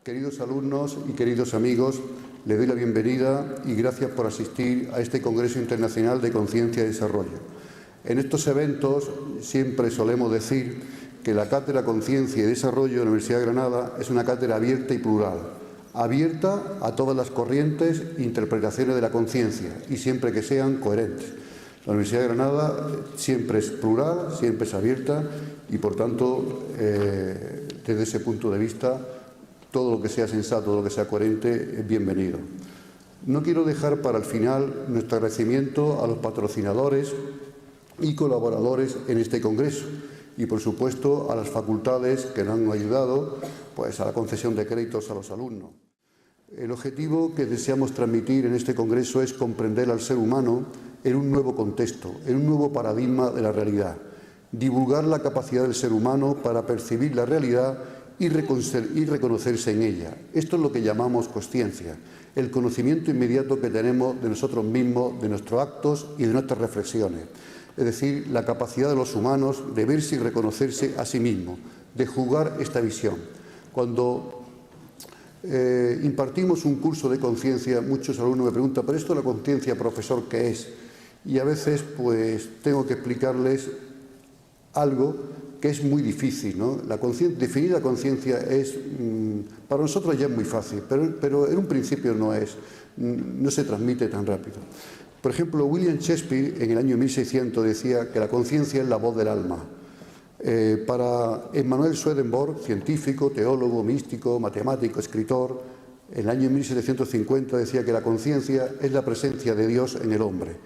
Queridos alumnos y queridos amigos, les doy la bienvenida y gracias por asistir a este Congreso Internacional de Conciencia y Desarrollo. En estos eventos siempre solemos decir que la Cátedra Conciencia y Desarrollo de la Universidad de Granada es una cátedra abierta y plural, abierta a todas las corrientes e interpretaciones de la conciencia y siempre que sean coherentes. La Universidad de Granada siempre es plural, siempre es abierta y, por tanto, desde ese punto de vista, todo lo que sea sensato, todo lo que sea coherente es bienvenido. No quiero dejar para el final nuestro agradecimiento a los patrocinadores y colaboradores en este congreso y, por supuesto, a las facultades que nos han ayudado pues, a la concesión de créditos a los alumnos. El objetivo que deseamos transmitir en este congreso es comprender al ser humano en un nuevo contexto, en un nuevo paradigma de la realidad, divulgar la capacidad del ser humano para percibir la realidad y reconocerse en ella. Esto es lo que llamamos consciencia, el conocimiento inmediato que tenemos de nosotros mismos, de nuestros actos y de nuestras reflexiones. Es decir, la capacidad de los humanos de verse y reconocerse a sí mismos, de jugar esta visión. Cuando impartimos un curso de conciencia, muchos alumnos me preguntan, ¿pero esto de la conciencia, profesor, qué es? Y a veces pues tengo que explicarles algo que es muy difícil, ¿no? Definir la conciencia es, para nosotros ya es muy fácil, pero en un principio no se transmite tan rápido. Por ejemplo, William Shakespeare en el año 1600 decía que la conciencia es la voz del alma. Para Emmanuel Swedenborg, científico, teólogo, místico, matemático, escritor, en el año 1750 decía que la conciencia es la presencia de Dios en el hombre.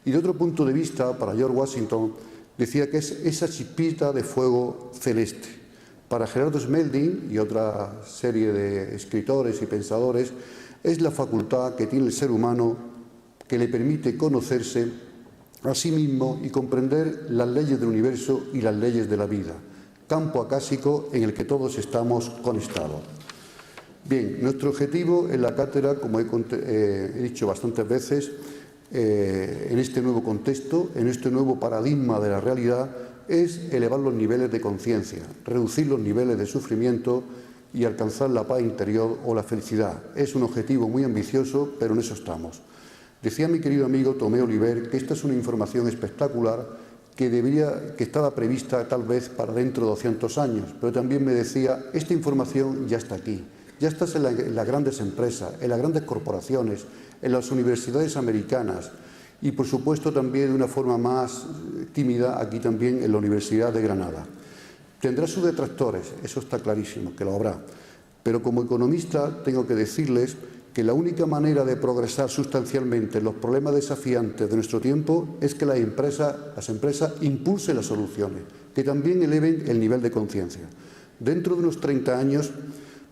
Y de otro punto de vista, para George Washington, decía que es esa chispita de fuego celeste. Para Gerardo Smelding y otra serie de escritores y pensadores, es la facultad que tiene el ser humano que le permite conocerse a sí mismo y comprender las leyes del universo y las leyes de la vida, campo acásico en el que todos estamos conectados. Bien, nuestro objetivo en la cátedra, como he dicho bastantes veces, en este nuevo contexto, en este nuevo paradigma de la realidad, es elevar los niveles de conciencia, reducir los niveles de sufrimiento y alcanzar la paz interior o la felicidad. Es un objetivo muy ambicioso, pero en eso estamos. Decía mi querido amigo Tomé Oliver que esta es una información espectacular que estaba prevista tal vez para dentro de 200 años, pero también me decía, esta información ya está aquí, ya está en las grandes empresas, en las grandes corporaciones, en las universidades americanas y, por supuesto, también de una forma más tímida aquí también en la Universidad de Granada. Tendrá sus detractores, eso está clarísimo, que lo habrá. Pero como economista tengo que decirles que la única manera de progresar sustancialmente en los problemas desafiantes de nuestro tiempo es que las empresas impulsen las soluciones, que también eleven el nivel de conciencia. Dentro de unos 30 años,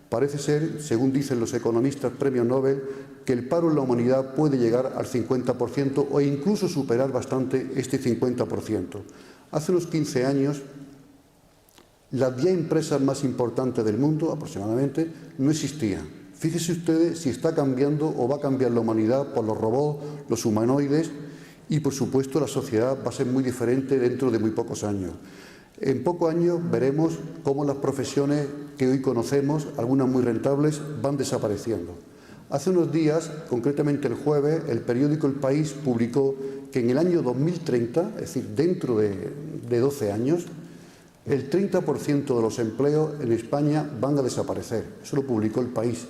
parece ser, según dicen los economistas premios Nobel, que el paro en la humanidad puede llegar al 50% o incluso superar bastante este 50%. Hace unos 15 años, las 10 empresas más importantes del mundo, aproximadamente, no existían. Fíjense ustedes si está cambiando o va a cambiar la humanidad por los robots, los humanoides y, por supuesto, la sociedad va a ser muy diferente dentro de muy pocos años. En pocos años veremos cómo las profesiones que hoy conocemos, algunas muy rentables, van desapareciendo. Hace unos días, concretamente el jueves, el periódico El País publicó que en el año 2030, es decir, dentro de 12 años, el 30% de los empleos en España van a desaparecer. Eso lo publicó El País.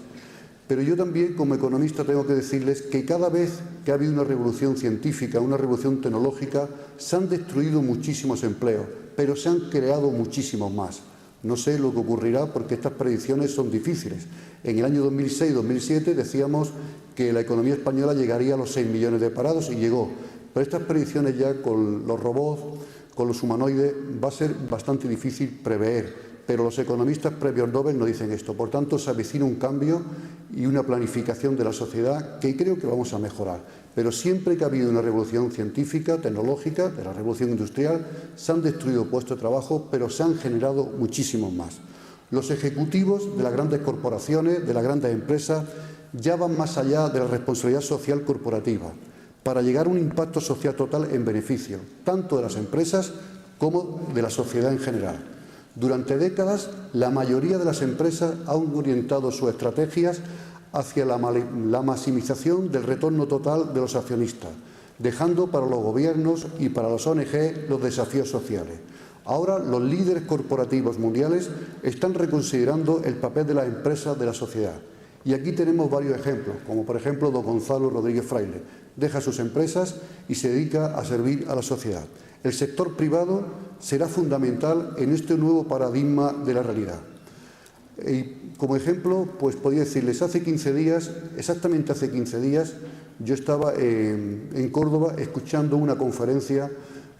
Pero yo también, como economista, tengo que decirles que cada vez que ha habido una revolución científica, una revolución tecnológica, se han destruido muchísimos empleos, pero se han creado muchísimos más. No sé lo que ocurrirá porque estas predicciones son difíciles. En el año 2006-2007 decíamos que la economía española llegaría a los 6 millones de parados y llegó. Pero estas predicciones ya con los robots, con los humanoides, va a ser bastante difícil prever. Pero los economistas premios Nobel nos dicen esto. Por tanto, se avecina un cambio y una planificación de la sociedad que creo que vamos a mejorar. Pero siempre que ha habido una revolución científica, tecnológica, de la revolución industrial, se han destruido puestos de trabajo, pero se han generado muchísimos más. Los ejecutivos de las grandes corporaciones, de las grandes empresas, ya van más allá de la responsabilidad social corporativa. para llegar a un impacto social total en beneficio tanto de las empresas como de la sociedad en general. Durante décadas, la mayoría de las empresas han orientado sus estrategias hacia la maximización del retorno total de los accionistas, dejando para los gobiernos y para las ONG los desafíos sociales. Ahora, los líderes corporativos mundiales están reconsiderando el papel de las empresas de la sociedad. Y aquí tenemos varios ejemplos, como por ejemplo don Gonzalo Rodríguez Fraile. Deja sus empresas y se dedica a servir a la sociedad. El sector privado será fundamental en este nuevo paradigma de la realidad. Y como ejemplo, pues podría decirles, hace 15 días, exactamente hace 15 días, yo estaba en Córdoba escuchando una conferencia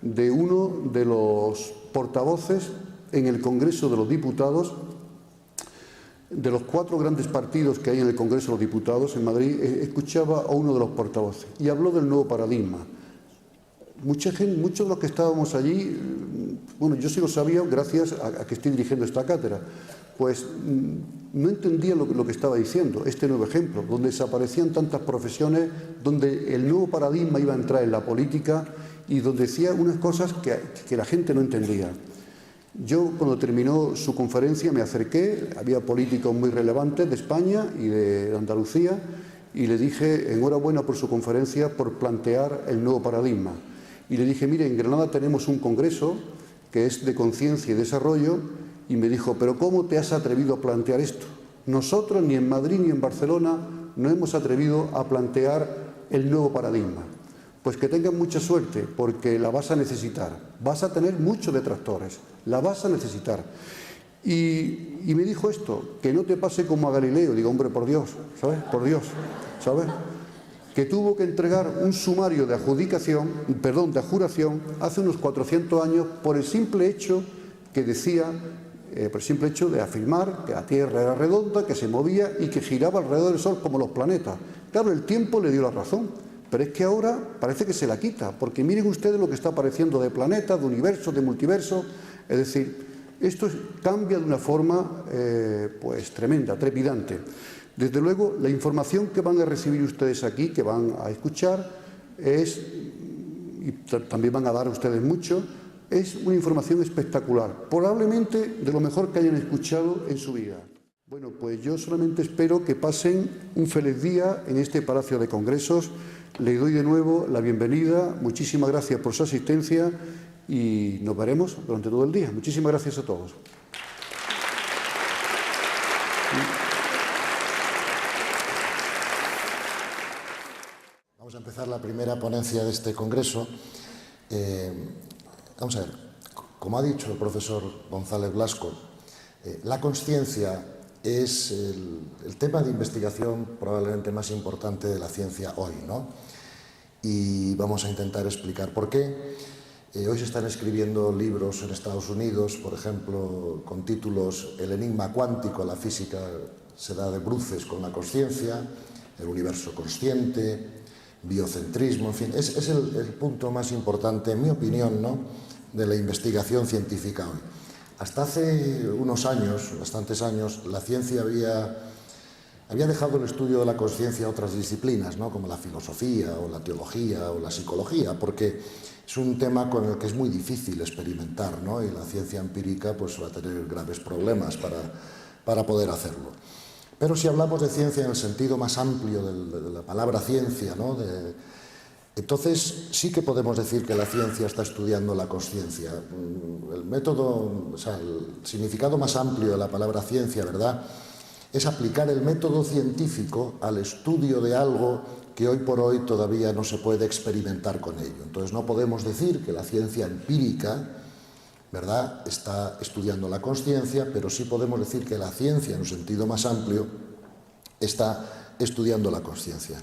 de uno de los portavoces en el Congreso de los Diputados, de los 4 grandes partidos que hay en el Congreso de los Diputados en Madrid. Escuchaba a uno de los portavoces y habló del nuevo paradigma. Muchos de los que estábamos allí, bueno, yo sí lo sabía gracias a que estoy dirigiendo esta cátedra, pues no entendía lo que estaba diciendo, este nuevo ejemplo, donde desaparecían tantas profesiones, donde el nuevo paradigma iba a entrar en la política y donde decía unas cosas que la gente no entendía. Yo, cuando terminó su conferencia, me acerqué, había políticos muy relevantes de España y de Andalucía, y le dije, enhorabuena por su conferencia, por plantear el nuevo paradigma. Y le dije, mire, en Granada tenemos un congreso que es de conciencia y desarrollo, y me dijo, pero ¿cómo te has atrevido a plantear esto? Nosotros ni en Madrid ni en Barcelona no hemos atrevido a plantear el nuevo paradigma. Pues que tengan mucha suerte, porque la vas a necesitar. Vas a tener muchos detractores, la vas a necesitar. Y me dijo esto, que no te pase como a Galileo. Digo, hombre, por Dios, ¿sabes? Por Dios, ¿sabes? Que tuvo que entregar un sumario de adjudicación, de juración, hace unos 400 años, por el simple hecho que decía, por el simple hecho de afirmar que la Tierra era redonda, que se movía y que giraba alrededor del Sol como los planetas. Claro, el tiempo le dio la razón. Pero es que ahora parece que se la quita, porque miren ustedes lo que está apareciendo de planetas, de universos, de multiversos. Es decir, esto cambia de una forma pues tremenda, trepidante. Desde luego, la información que van a recibir ustedes aquí, que van a escuchar, y también van a dar ustedes mucho, es una información espectacular, probablemente de lo mejor que hayan escuchado en su vida. Bueno, pues yo solamente espero que pasen un feliz día en este Palacio de Congresos. Le doy de nuevo la bienvenida, muchísimas gracias por su asistencia y nos veremos durante todo el día. Muchísimas gracias a todos. Vamos a empezar la primera ponencia de este congreso. Vamos a ver, como ha dicho el profesor González Blasco, la consciencia es el tema de investigación probablemente más importante de la ciencia hoy, ¿no? Y vamos a intentar explicar por qué. Hoy se están escribiendo libros en Estados Unidos, por ejemplo, con títulos El enigma cuántico, la física se da de bruces con la consciencia, el universo consciente, biocentrismo, en fin, es el punto más importante, en mi opinión, ¿no?, de la investigación científica hoy. Hasta hace unos años, bastantes años, la ciencia había dejado el estudio de la consciencia a otras disciplinas, ¿no?, como la filosofía o la teología o la psicología, porque es un tema con el que es muy difícil experimentar, ¿no?, y la ciencia empírica pues, va a tener graves problemas para poder hacerlo. Pero si hablamos de ciencia en el sentido más amplio de la palabra ciencia, ¿no?, entonces sí que podemos decir que la ciencia está estudiando la consciencia. El método, o sea, el significado más amplio de la palabra ciencia, ¿verdad?, es aplicar el método científico al estudio de algo que hoy por hoy todavía no se puede experimentar con ello. Entonces no podemos decir que la ciencia empírica, ¿verdad?, está estudiando la consciencia, pero sí podemos decir que la ciencia, en un sentido más amplio, está estudiando la consciencia.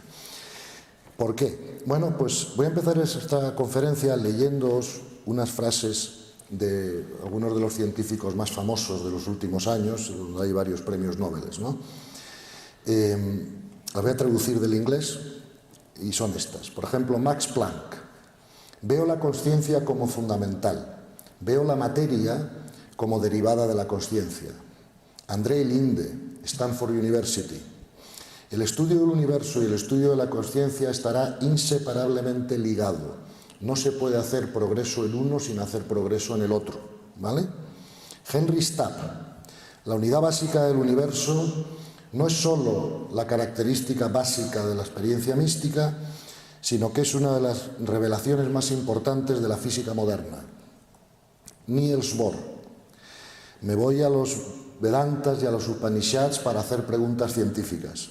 ¿Por qué? Bueno, pues voy a empezar esta conferencia leyéndoos unas frases de algunos de los científicos más famosos de los últimos años, donde hay varios premios Nobel, ¿no? Las voy a traducir del inglés y son estas. Por ejemplo, Max Planck: veo la consciencia como fundamental, veo la materia como derivada de la consciencia. André Linde, Stanford University: El estudio del universo y el estudio de la consciencia estará inseparablemente ligado. No se puede hacer progreso en uno sin hacer progreso en el otro, ¿vale? Henry Stapp: la unidad básica del universo no es sólo la característica básica de la experiencia mística, sino que es una de las revelaciones más importantes de la física moderna. Niels Bohr: me voy a los Vedantas y a los Upanishads para hacer preguntas científicas.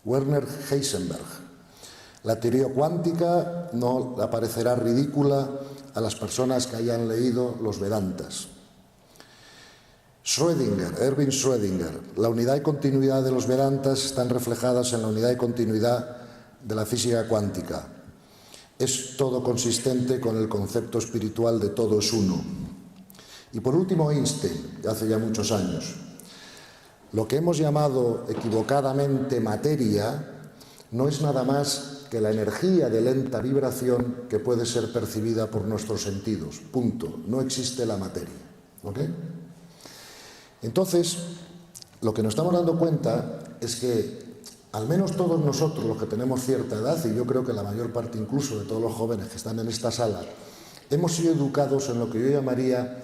Werner Heisenberg: la teoría cuántica no aparecerá ridícula a las personas que hayan leído los Vedantas. Erwin Schrödinger: la unidad y continuidad de los Vedantas están reflejadas en la unidad y continuidad de la física cuántica. Es todo consistente con el concepto espiritual de todo es uno. Y por último, Einstein, de hace ya muchos años: lo que hemos llamado equivocadamente materia no es nada más que la energía de lenta vibración que puede ser percibida por nuestros sentidos. Punto. No existe la materia. ¿Ok? Entonces, lo que nos estamos dando cuenta es que al menos todos nosotros, los que tenemos cierta edad, y yo creo que la mayor parte incluso de todos los jóvenes que están en esta sala, hemos sido educados en lo que yo llamaría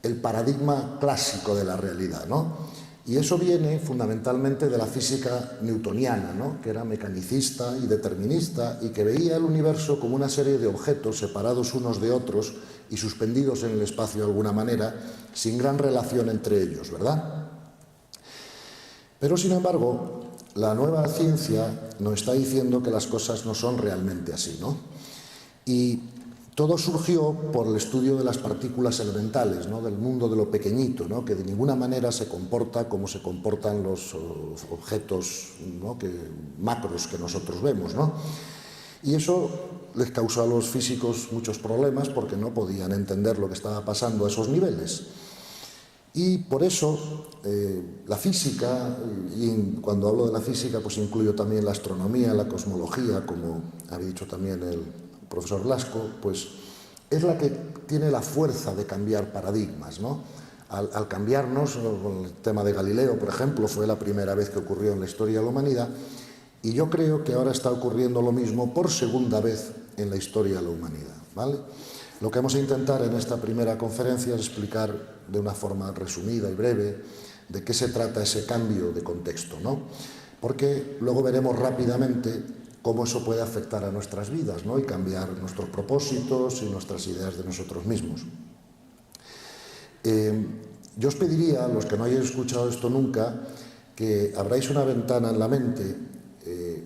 el paradigma clásico de la realidad, ¿no? Y eso viene fundamentalmente de la física newtoniana, ¿no? Que era mecanicista y determinista y que veía el universo como una serie de objetos separados unos de otros y suspendidos en el espacio de alguna manera, sin gran relación entre ellos, ¿verdad? Pero, sin embargo, la nueva ciencia nos está diciendo que las cosas no son realmente así, ¿no? Y todo surgió por el estudio de las partículas elementales, ¿no? Del mundo de lo pequeñito, ¿no? Que de ninguna manera se comporta como se comportan los objetos, ¿no? Macros que nosotros vemos, ¿no? Y eso les causó a los físicos muchos problemas porque no podían entender lo que estaba pasando a esos niveles. Y por eso la física, y cuando hablo de la física pues incluyo también la astronomía, la cosmología, como ha dicho también el profesor Blasco, pues es la que tiene la fuerza de cambiar paradigmas, ¿no? Al cambiarnos, el tema de Galileo, por ejemplo, fue la primera vez que ocurrió en la historia de la humanidad, y yo creo que ahora está ocurriendo lo mismo por segunda vez en la historia de la humanidad, ¿vale? Lo que vamos a intentar en esta primera conferencia es explicar de una forma resumida y breve de qué se trata ese cambio de contexto, ¿no? Porque luego veremos rápidamente cómo eso puede afectar a nuestras vidas, ¿no? Y cambiar nuestros propósitos y nuestras ideas de nosotros mismos. Yo os pediría, a los que no hayáis escuchado esto nunca, que abráis una ventana en la mente.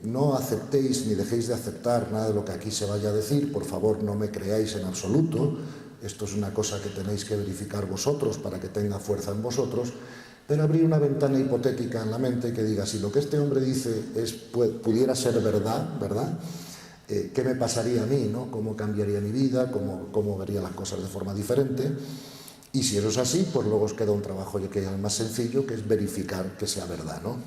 No aceptéis ni dejéis de aceptar nada de lo que aquí se vaya a decir. Por favor, no me creáis en absoluto. Esto es una cosa que tenéis que verificar vosotros para que tenga fuerza en vosotros. Pero abrir una ventana hipotética en la mente que diga, si lo que este hombre dice pudiera ser verdad, ¿verdad? ¿Qué me pasaría a mí, ¿no? ¿Cómo cambiaría mi vida? ¿Cómo vería las cosas de forma diferente? Y si eso es así, pues luego os queda un trabajo que es más sencillo, que es verificar que sea verdad, ¿no?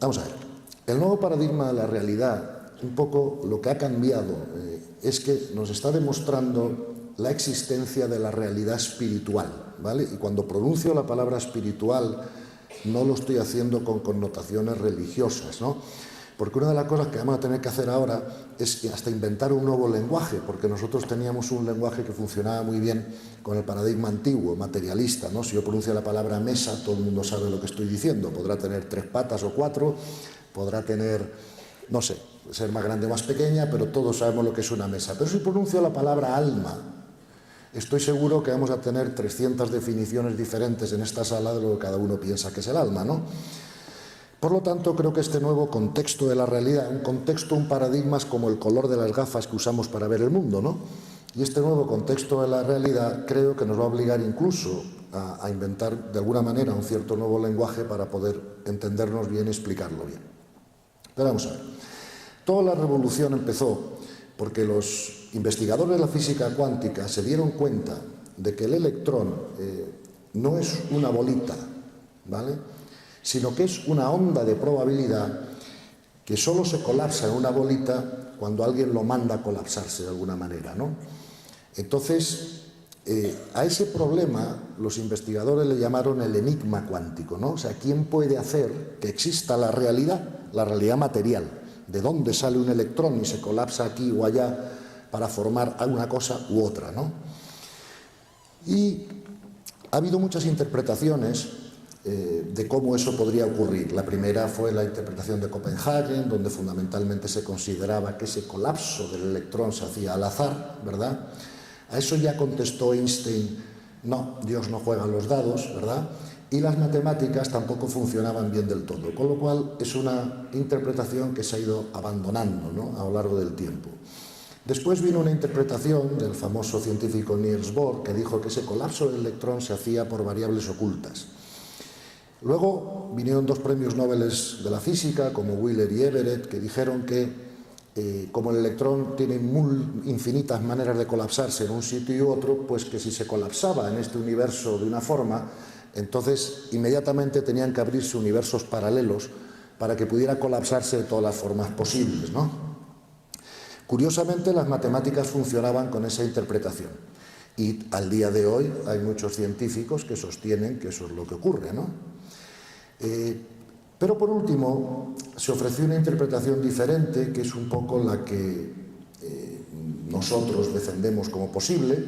Vamos a ver. El nuevo paradigma de la realidad, un poco lo que ha cambiado, es que nos está demostrando la existencia de la realidad espiritual, ¿vale? Y cuando pronuncio la palabra espiritual no lo estoy haciendo con connotaciones religiosas, ¿no? Porque una de las cosas que vamos a tener que hacer ahora es hasta inventar un nuevo lenguaje, porque nosotros teníamos un lenguaje que funcionaba muy bien con el paradigma antiguo, materialista, ¿no? Si yo pronuncio la palabra mesa, todo el mundo sabe lo que estoy diciendo. Podrá tener 3 patas o 4, podrá tener, no sé, ser más grande o más pequeña, pero todos sabemos lo que es una mesa. Pero si pronuncio la palabra alma, estoy seguro que vamos a tener 300 definiciones diferentes en esta sala de lo que cada uno piensa que es el alma, ¿no? Por lo tanto, creo que este nuevo contexto de la realidad, un paradigma es como el color de las gafas que usamos para ver el mundo, ¿no? Y este nuevo contexto de la realidad creo que nos va a obligar incluso a inventar de alguna manera un cierto nuevo lenguaje para poder entendernos bien y explicarlo bien. Pero vamos a ver. Toda la revolución empezó porque los investigadores de la física cuántica se dieron cuenta de que el electrón no es una bolita, ¿vale?, sino que es una onda de probabilidad que solo se colapsa en una bolita cuando alguien lo manda a colapsarse de alguna manera, ¿no? Entonces, A ese problema los investigadores le llamaron el enigma cuántico, ¿no? O sea, ¿quién puede hacer que exista la realidad material? ¿De dónde sale un electrón y se colapsa aquí o allá para formar una cosa u otra, ¿no? Y ha habido muchas interpretaciones de cómo eso podría ocurrir. La primera fue la interpretación de Copenhagen, donde fundamentalmente se consideraba que ese colapso del electrón se hacía al azar, ¿verdad? A eso ya contestó Einstein: no, Dios no juega los dados, ¿verdad? Y las matemáticas tampoco funcionaban bien del todo, con lo cual es una interpretación que se ha ido abandonando, ¿no?, a lo largo del tiempo. Después vino una interpretación del famoso científico Niels Bohr, que dijo que ese colapso del electrón se hacía por variables ocultas. Luego vinieron dos premios Nobel de la física, como Wheeler y Everett, que dijeron que como el electrón tiene infinitas maneras de colapsarse en un sitio y otro, pues que si se colapsaba en este universo de una forma, entonces inmediatamente tenían que abrirse universos paralelos para que pudiera colapsarse de todas las formas posibles, ¿no? Curiosamente, las matemáticas funcionaban con esa interpretación y al día de hoy hay muchos científicos que sostienen que eso es lo que ocurre, ¿no? Pero por último, se ofreció una interpretación diferente, que es un poco la que nosotros defendemos como posible,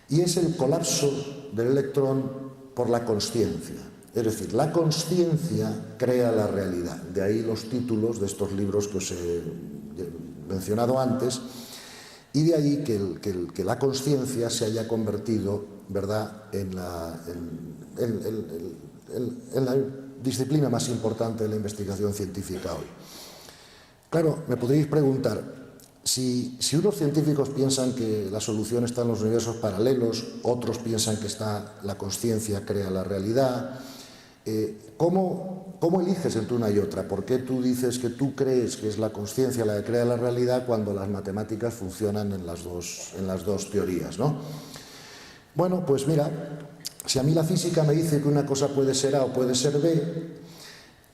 y es el colapso del electrón por la consciencia. Es decir, la consciencia crea la realidad. De ahí los títulos de estos libros que os he mencionado antes, y de ahí que la consciencia se haya convertido, ¿verdad?, en la disciplina más importante de la investigación científica hoy. Claro, me podríais preguntar, si unos científicos piensan que la solución está en los universos paralelos, otros piensan que la consciencia crea la realidad, ¿cómo eliges entre una y otra? ¿Por qué tú dices que tú crees que es la consciencia la que crea la realidad cuando las matemáticas funcionan en las dos teorías, ¿no? Bueno, pues mira, si a mí la física me dice que una cosa puede ser A o puede ser B,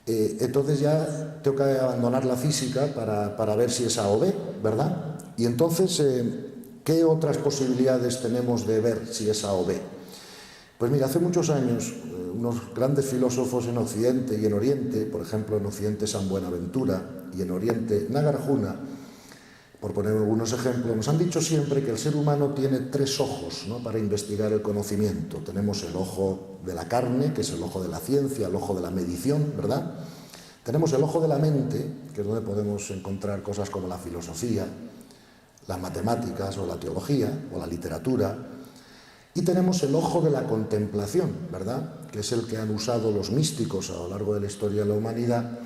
entonces ya tengo que abandonar la física para ver si es A o B, ¿verdad? Y entonces, ¿qué otras posibilidades tenemos de ver si es A o B? Pues mira, hace muchos años, unos grandes filósofos en Occidente y en Oriente, por ejemplo, en Occidente San Buenaventura y en Oriente Nagarjuna, por poner algunos ejemplos, nos han dicho siempre que el ser humano tiene tres ojos, ¿no?, para investigar el conocimiento. Tenemos el ojo de la carne, que es el ojo de la ciencia, el ojo de la medición, ¿verdad? Tenemos el ojo de la mente, que es donde podemos encontrar cosas como la filosofía, las matemáticas o la teología o la literatura. Y tenemos el ojo de la contemplación, ¿verdad?, que es el que han usado los místicos a lo largo de la historia de la humanidad,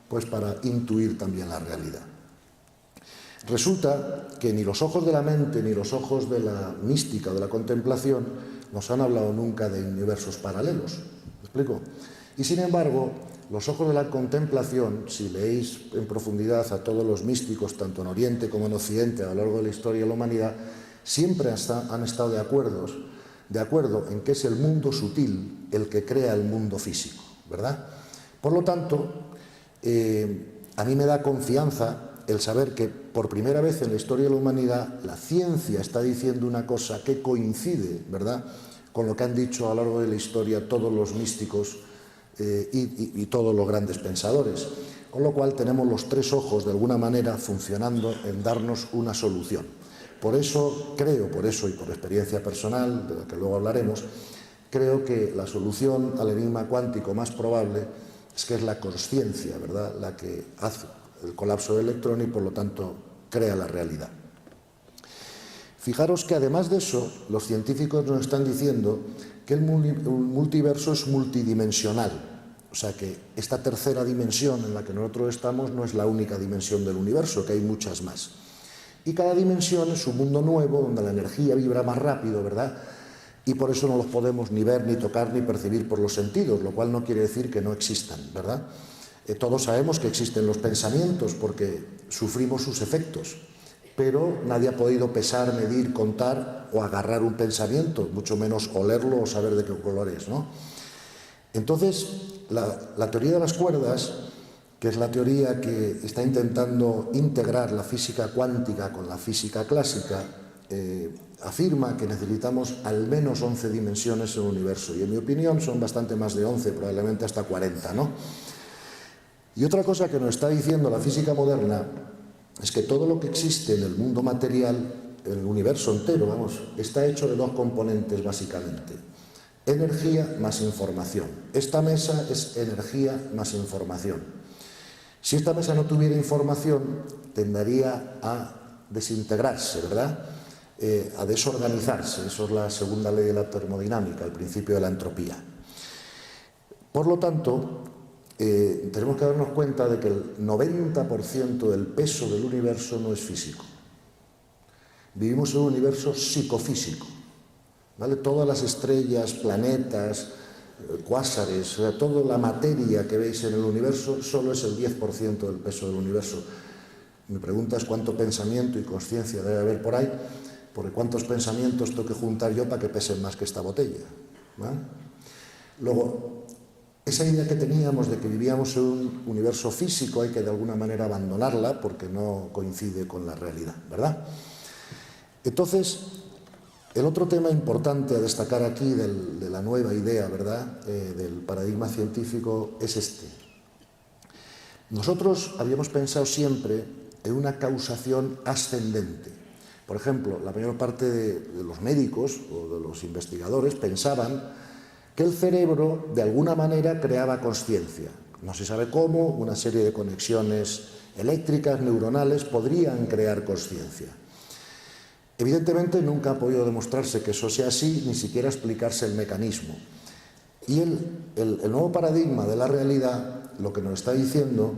pues para intuir también la realidad. Resulta que ni los ojos de la mente ni los ojos de la mística o de la contemplación nos han hablado nunca de universos paralelos. ¿Me explico? Y sin embargo, los ojos de la contemplación, si leéis en profundidad a todos los místicos, tanto en Oriente como en Occidente, a lo largo de la historia de la humanidad, siempre han estado de acuerdo en que es el mundo sutil el que crea el mundo físico, ¿verdad? Por lo tanto, a mí me da confianza el saber que por primera vez en la historia de la humanidad la ciencia está diciendo una cosa que coincide, ¿verdad?, con lo que han dicho a lo largo de la historia todos los místicos y todos los grandes pensadores. Con lo cual tenemos los tres ojos de alguna manera funcionando en darnos una solución. Por eso y por experiencia personal, de la que luego hablaremos, creo que la solución al enigma cuántico más probable es que es la consciencia, ¿verdad?, la que hace el colapso del electrón y por lo tanto crea la realidad. Fijaros que además de eso, los científicos nos están diciendo que el multiverso es multidimensional. O sea que esta tercera dimensión en la que nosotros estamos no es la única dimensión del universo, que hay muchas más. Y cada dimensión es un mundo nuevo donde la energía vibra más rápido, ¿verdad? Y por eso no los podemos ni ver, ni tocar, ni percibir por los sentidos, lo cual no quiere decir que no existan, ¿verdad? Todos sabemos que existen los pensamientos porque sufrimos sus efectos, pero nadie ha podido pesar, medir, contar o agarrar un pensamiento, mucho menos olerlo o saber de qué color es, ¿no? Entonces, la teoría de las cuerdas, que es la teoría que está intentando integrar la física cuántica con la física clásica, afirma que necesitamos al menos 11 dimensiones en el universo, y en mi opinión son bastante más de 11, probablemente hasta 40, ¿no? Y otra cosa que nos está diciendo la física moderna es que todo lo que existe en el mundo material, el universo entero, vamos, está hecho de dos componentes básicamente: energía más información. Esta mesa es energía más información. Si esta mesa no tuviera información, tendería a desintegrarse, ¿verdad? A desorganizarse. Eso es la segunda ley de la termodinámica, el principio de la entropía. Por lo tanto, tenemos que darnos cuenta de que el 90% del peso del universo no es físico. Vivimos en un universo psicofísico, ¿vale? Todas las estrellas, planetas, cuásares, o sea, toda la materia que veis en el universo solo es el 10% del peso del universo. Mi pregunta es cuánto pensamiento y conciencia debe haber por ahí, porque cuántos pensamientos tengo que juntar yo para que pesen más que esta botella, ¿vale? Luego, esa idea que teníamos de que vivíamos en un universo físico hay que de alguna manera abandonarla porque no coincide con la realidad, ¿verdad? Entonces, el otro tema importante a destacar aquí de la nueva idea, ¿verdad?, del paradigma científico es este. Nosotros habíamos pensado siempre en una causación ascendente. Por ejemplo, la mayor parte de los médicos o de los investigadores pensaban que el cerebro de alguna manera creaba consciencia. No se sabe cómo, una serie de conexiones eléctricas, neuronales, podrían crear consciencia. Evidentemente nunca ha podido demostrarse que eso sea así, ni siquiera explicarse el mecanismo. Y el nuevo paradigma de la realidad lo que nos está diciendo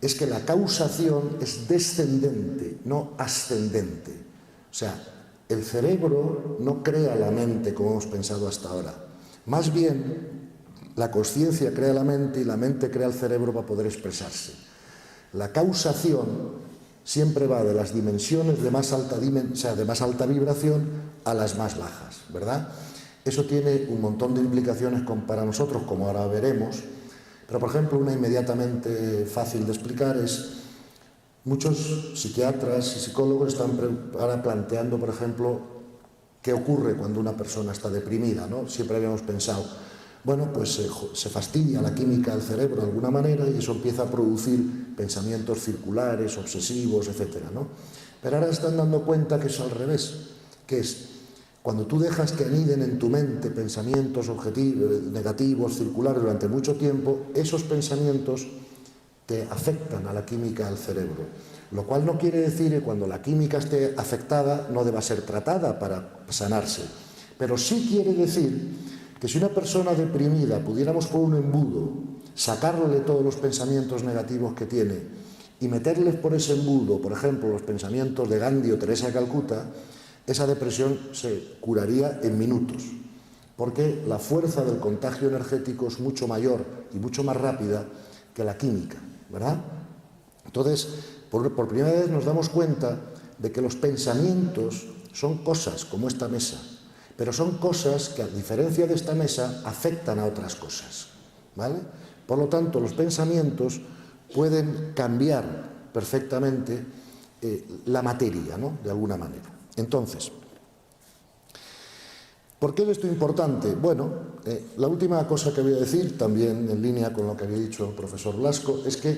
es que la causación es descendente, no ascendente. O sea, el cerebro no crea la mente como hemos pensado hasta ahora. Más bien, la consciencia crea la mente y la mente crea el cerebro para poder expresarse. La causación siempre va de las dimensiones de más alta vibración a las más bajas, ¿verdad? Eso tiene un montón de implicaciones para nosotros, como ahora veremos, pero por ejemplo una inmediatamente fácil de explicar es: muchos psiquiatras y psicólogos están ahora planteando, por ejemplo, qué ocurre cuando una persona está deprimida, ¿no? Siempre habíamos pensado, bueno, pues se fastidia la química del cerebro de alguna manera y eso empieza a producir pensamientos circulares, obsesivos, etcétera, ¿no? Pero ahora están dando cuenta que es al revés, que es cuando tú dejas que aniden en tu mente pensamientos negativos, circulares durante mucho tiempo, esos pensamientos te afectan a la química del cerebro. Lo cual no quiere decir que cuando la química esté afectada no deba ser tratada para sanarse. Pero sí quiere decir que si una persona deprimida pudiéramos por un embudo sacarle todos los pensamientos negativos que tiene y meterles por ese embudo, por ejemplo, los pensamientos de Gandhi o Teresa de Calcuta, esa depresión se curaría en minutos, porque la fuerza del contagio energético es mucho mayor y mucho más rápida que la química, ¿verdad? Entonces, por primera vez nos damos cuenta de que los pensamientos son cosas como esta mesa, pero son cosas que, a diferencia de esta mesa, afectan a otras cosas, ¿vale? Por lo tanto, los pensamientos pueden cambiar perfectamente la materia, ¿no?, de alguna manera. Entonces, ¿por qué es esto importante? Bueno, la última cosa que voy a decir, también en línea con lo que había dicho el profesor Blasco, es que,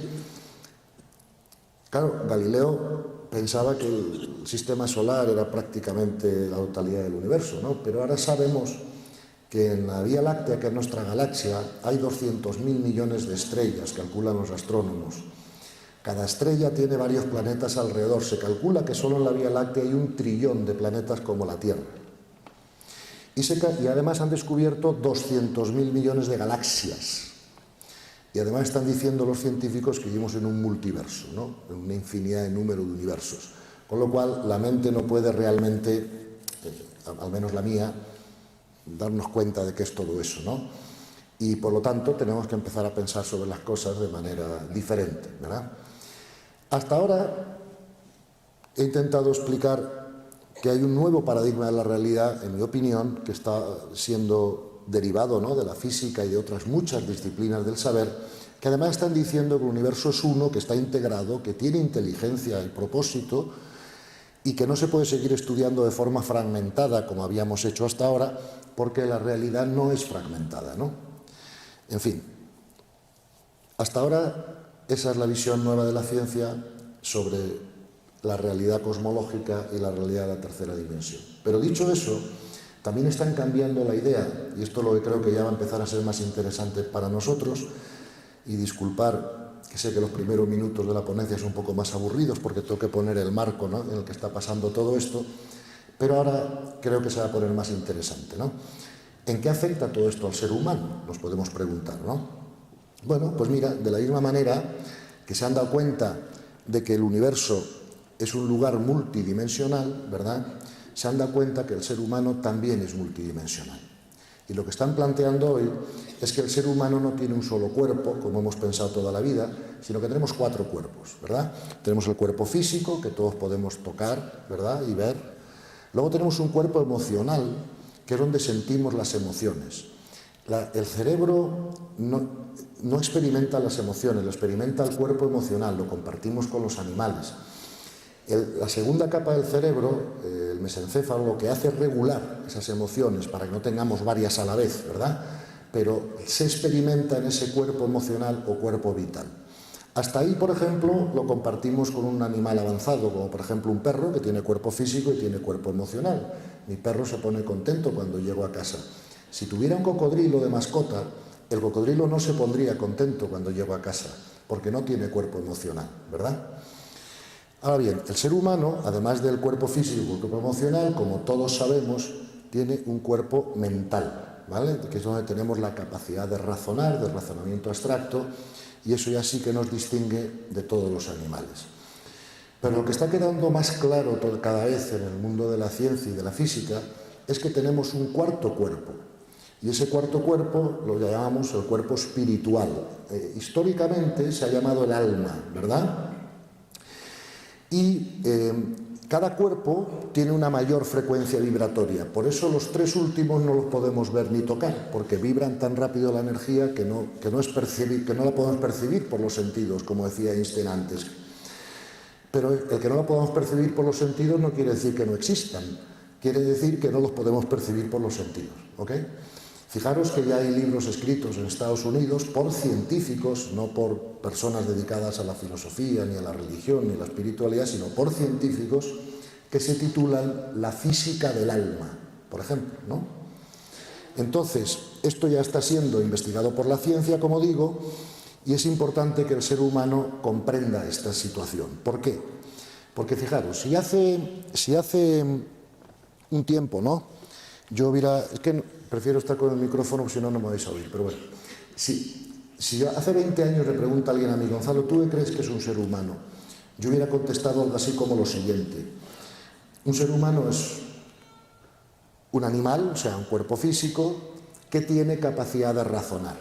claro, Galileo pensaba que el sistema solar era prácticamente la totalidad del universo, ¿no? Pero ahora sabemos que en la Vía Láctea, que es nuestra galaxia, hay 200.000 millones de estrellas, calculan los astrónomos. Cada estrella tiene varios planetas alrededor. Se calcula que solo en la Vía Láctea hay 1 trillón de planetas como la Tierra. Y además han descubierto 200.000 millones de galaxias. Y además están diciendo los científicos que vivimos en un multiverso, ¿no?, en una infinidad de número de universos. Con lo cual, la mente no puede realmente, al menos la mía, darnos cuenta de qué es todo eso, ¿no? Y por lo tanto, tenemos que empezar a pensar sobre las cosas de manera diferente, ¿verdad? Hasta ahora he intentado explicar que hay un nuevo paradigma de la realidad, en mi opinión, que está siendo derivado, ¿no?, de la física y de otras muchas disciplinas del saber, que además están diciendo que el universo es uno, que está integrado, que tiene inteligencia y propósito, y que no se puede seguir estudiando de forma fragmentada como habíamos hecho hasta ahora, porque la realidad no es fragmentada, ¿no? En fin, hasta ahora esa es la visión nueva de la ciencia sobre la realidad cosmológica y la realidad de la tercera dimensión. Pero dicho eso, también están cambiando la idea, y esto es lo que creo que ya va a empezar a ser más interesante para nosotros, y disculpar que sé que los primeros minutos de la ponencia son un poco más aburridos porque tengo que poner el marco, ¿no?, en el que está pasando todo esto, pero ahora creo que se va a poner más interesante, ¿no? ¿En qué afecta todo esto al ser humano? Nos podemos preguntar, ¿no? Bueno, pues mira, de la misma manera que se han dado cuenta de que el universo es un lugar multidimensional, ¿verdad?, se han dado cuenta que el ser humano también es multidimensional. Y lo que están planteando hoy es que el ser humano no tiene un solo cuerpo, como hemos pensado toda la vida, sino que tenemos 4 cuerpos, ¿verdad? Tenemos el cuerpo físico, que todos podemos tocar, ¿verdad?, y ver. Luego tenemos un cuerpo emocional, que es donde sentimos las emociones. El cerebro no experimenta las emociones, lo experimenta el cuerpo emocional, lo compartimos con los animales. La segunda capa del cerebro, el mesencéfalo, lo que hace es regular esas emociones para que no tengamos varias a la vez, ¿verdad? Pero se experimenta en ese cuerpo emocional o cuerpo vital. Hasta ahí, por ejemplo, lo compartimos con un animal avanzado, como por ejemplo un perro que tiene cuerpo físico y tiene cuerpo emocional. Mi perro se pone contento cuando llego a casa. Si tuviera un cocodrilo de mascota, el cocodrilo no se pondría contento cuando llego a casa, porque no tiene cuerpo emocional, ¿verdad? Ahora bien, el ser humano, además del cuerpo físico y el cuerpo emocional, como todos sabemos, tiene un cuerpo mental, ¿vale?, que es donde tenemos la capacidad de razonar, de razonamiento abstracto, y eso ya sí que nos distingue de todos los animales. Pero lo que está quedando más claro cada vez en el mundo de la ciencia y de la física es que tenemos un cuarto cuerpo, y ese cuarto cuerpo lo llamamos el cuerpo espiritual. Históricamente se ha llamado el alma, ¿verdad? Y cada cuerpo tiene una mayor frecuencia vibratoria. Por eso los 3 últimos no los podemos ver ni tocar, porque vibran tan rápido la energía que no la podemos percibir por los sentidos, como decía Einstein antes. Pero el que no la podamos percibir por los sentidos no quiere decir que no existan, quiere decir que no los podemos percibir por los sentidos, ¿ok? Fijaros que ya hay libros escritos en Estados Unidos por científicos, no por personas dedicadas a la filosofía, ni a la religión, ni a la espiritualidad, sino por científicos que se titulan La física del alma, por ejemplo, ¿no? Entonces, esto ya está siendo investigado por la ciencia, como digo, y es importante que el ser humano comprenda esta situación. ¿Por qué? Porque fijaros, si hace un tiempo, ¿no?, yo hubiera... Es que prefiero estar con el micrófono, si no, no me vais a oír, pero bueno. Si hace 20 años le pregunta a alguien a mí, Gonzalo, ¿tú qué crees que es un ser humano? Yo hubiera contestado algo así como lo siguiente. Un ser humano es un animal, o sea, un cuerpo físico, que tiene capacidad de razonar.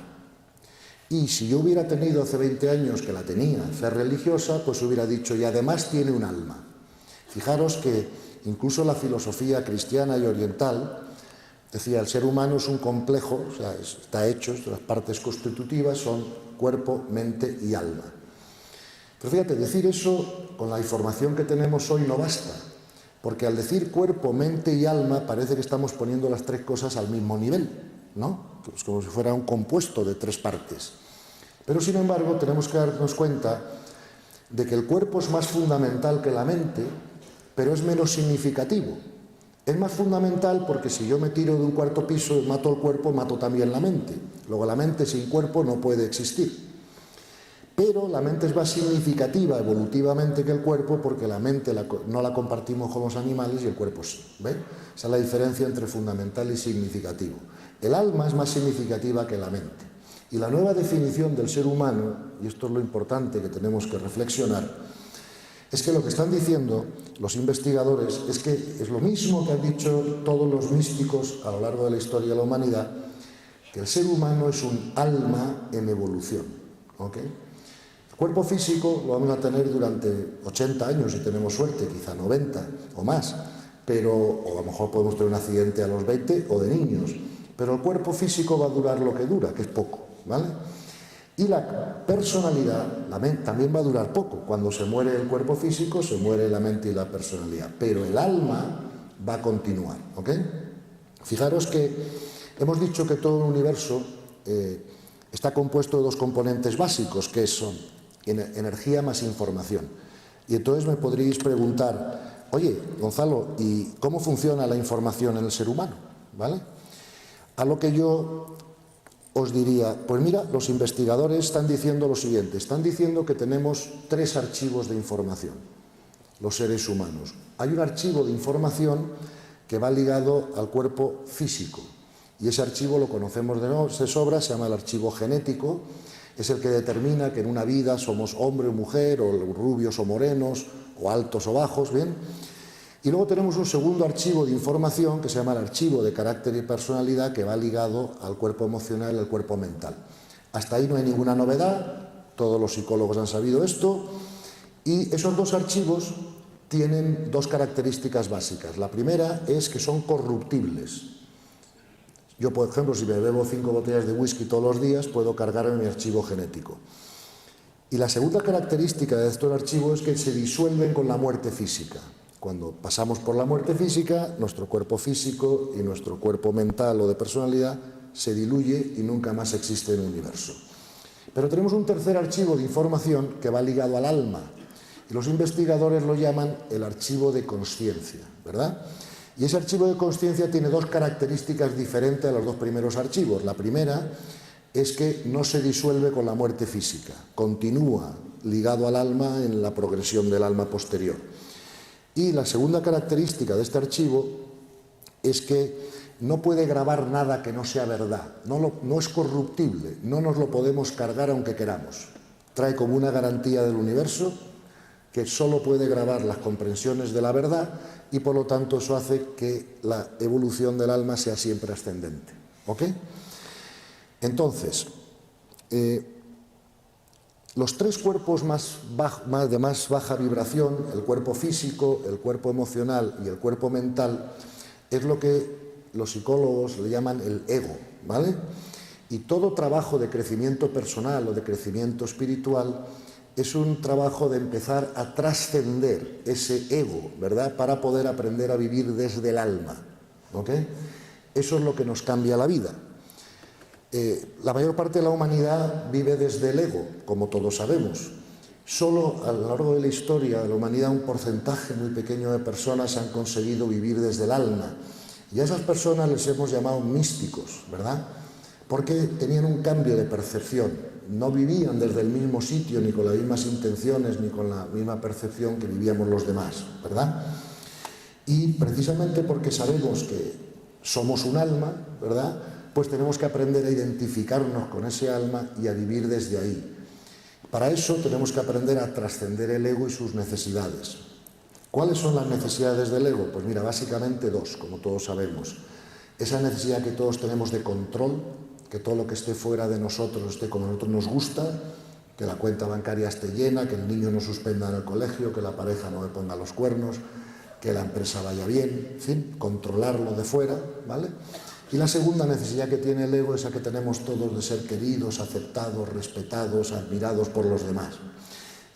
Y si yo hubiera tenido hace 20 años, que la tenía, fe religiosa, pues hubiera dicho, y además tiene un alma. Fijaros que incluso la filosofía cristiana y oriental decía, el ser humano es un complejo, o sea, está hecho, las partes constitutivas son cuerpo, mente y alma. Pero fíjate, decir eso con la información que tenemos hoy no basta, porque al decir cuerpo, mente y alma parece que estamos poniendo las 3 cosas al mismo nivel, ¿no? Pues como si fuera un compuesto de 3 partes. Pero sin embargo tenemos que darnos cuenta de que el cuerpo es más fundamental que la mente, pero es menos significativo. Es más fundamental porque si yo me tiro de un 4º piso y mato el cuerpo, mato también la mente. Luego la mente sin cuerpo no puede existir. Pero la mente es más significativa evolutivamente que el cuerpo porque la mente no la compartimos con los animales y el cuerpo sí. ¿Ve? Esa es la diferencia entre fundamental y significativo. El alma es más significativa que la mente. Y la nueva definición del ser humano, y esto es lo importante que tenemos que reflexionar, es que lo que están diciendo los investigadores es que es lo mismo que han dicho todos los místicos a lo largo de la historia de la humanidad, que el ser humano es un alma en evolución, ¿ok? El cuerpo físico lo vamos a tener durante 80 años si tenemos suerte, quizá 90 o más, o a lo mejor podemos tener un accidente a los 20 o de niños, pero el cuerpo físico va a durar lo que dura, que es poco, ¿vale? Y la personalidad, la mente, también va a durar poco. Cuando se muere el cuerpo físico, se muere la mente y la personalidad. Pero el alma va a continuar, ¿ok? Fijaros que hemos dicho que todo el universo está compuesto de dos componentes básicos, que son energía más información. Y entonces me podríais preguntar, oye, Gonzalo, ¿y cómo funciona la información en el ser humano? ¿Vale? A lo que yo os diría, pues mira, los investigadores están diciendo lo siguiente, están diciendo que tenemos 3 archivos de información, los seres humanos. Hay un archivo de información que va ligado al cuerpo físico, y ese archivo lo conocemos de sobra, se llama el archivo genético, es el que determina que en una vida somos hombre o mujer, o rubios o morenos, o altos o bajos, ¿bien? Y luego tenemos un segundo archivo de información que se llama el archivo de carácter y personalidad, que va ligado al cuerpo emocional y al cuerpo mental. Hasta ahí no hay ninguna novedad, todos los psicólogos han sabido esto, y esos 2 archivos tienen 2 características básicas. La primera es que son corruptibles. Yo, por ejemplo, si me bebo 5 botellas de whisky todos los días, puedo cargarme mi archivo genético. Y la segunda característica de estos archivos es que se disuelven con la muerte física. Cuando pasamos por la muerte física, nuestro cuerpo físico y nuestro cuerpo mental o de personalidad se diluye y nunca más existe en el universo. Pero tenemos un tercer archivo de información que va ligado al alma, y los investigadores lo llaman el archivo de consciencia, ¿verdad? Y ese archivo de consciencia tiene 2 características diferentes a los 2 primeros archivos. La primera es que no se disuelve con la muerte física, continúa ligado al alma en la progresión del alma posterior. Y la segunda característica de este archivo es que no puede grabar nada que no sea verdad, no es corruptible, no nos lo podemos cargar aunque queramos. Trae como una garantía del universo que solo puede grabar las comprensiones de la verdad, y por lo tanto eso hace que la evolución del alma sea siempre ascendente. ¿Ok? Entonces, los 3 cuerpos de más baja vibración, el cuerpo físico, el cuerpo emocional y el cuerpo mental, es lo que los psicólogos le llaman el ego, ¿vale? Y todo trabajo de crecimiento personal o de crecimiento espiritual es un trabajo de empezar a trascender ese ego, ¿verdad?, para poder aprender a vivir desde el alma, ¿ok? Eso es lo que nos cambia la vida. La mayor parte de la humanidad vive desde el ego, como todos sabemos. Solo a lo largo de la historia de la humanidad un porcentaje muy pequeño de personas han conseguido vivir desde el alma. Y a esas personas les hemos llamado místicos, ¿verdad? Porque tenían un cambio de percepción. No vivían desde el mismo sitio, ni con las mismas intenciones, ni con la misma percepción que vivíamos los demás, ¿verdad? Y precisamente porque sabemos que somos un alma, ¿verdad?, pues tenemos que aprender a identificarnos con ese alma y a vivir desde ahí. Para eso tenemos que aprender a trascender el ego y sus necesidades. ¿Cuáles son las necesidades del ego? Pues mira, básicamente 2, como todos sabemos. Esa necesidad que todos tenemos de control, que todo lo que esté fuera de nosotros esté como a nosotros nos gusta, que la cuenta bancaria esté llena, que el niño no suspenda en el colegio, que la pareja no me ponga los cuernos, que la empresa vaya bien, en fin, controlarlo de fuera, ¿vale? Y la segunda necesidad que tiene el ego es la que tenemos todos de ser queridos, aceptados, respetados, admirados por los demás.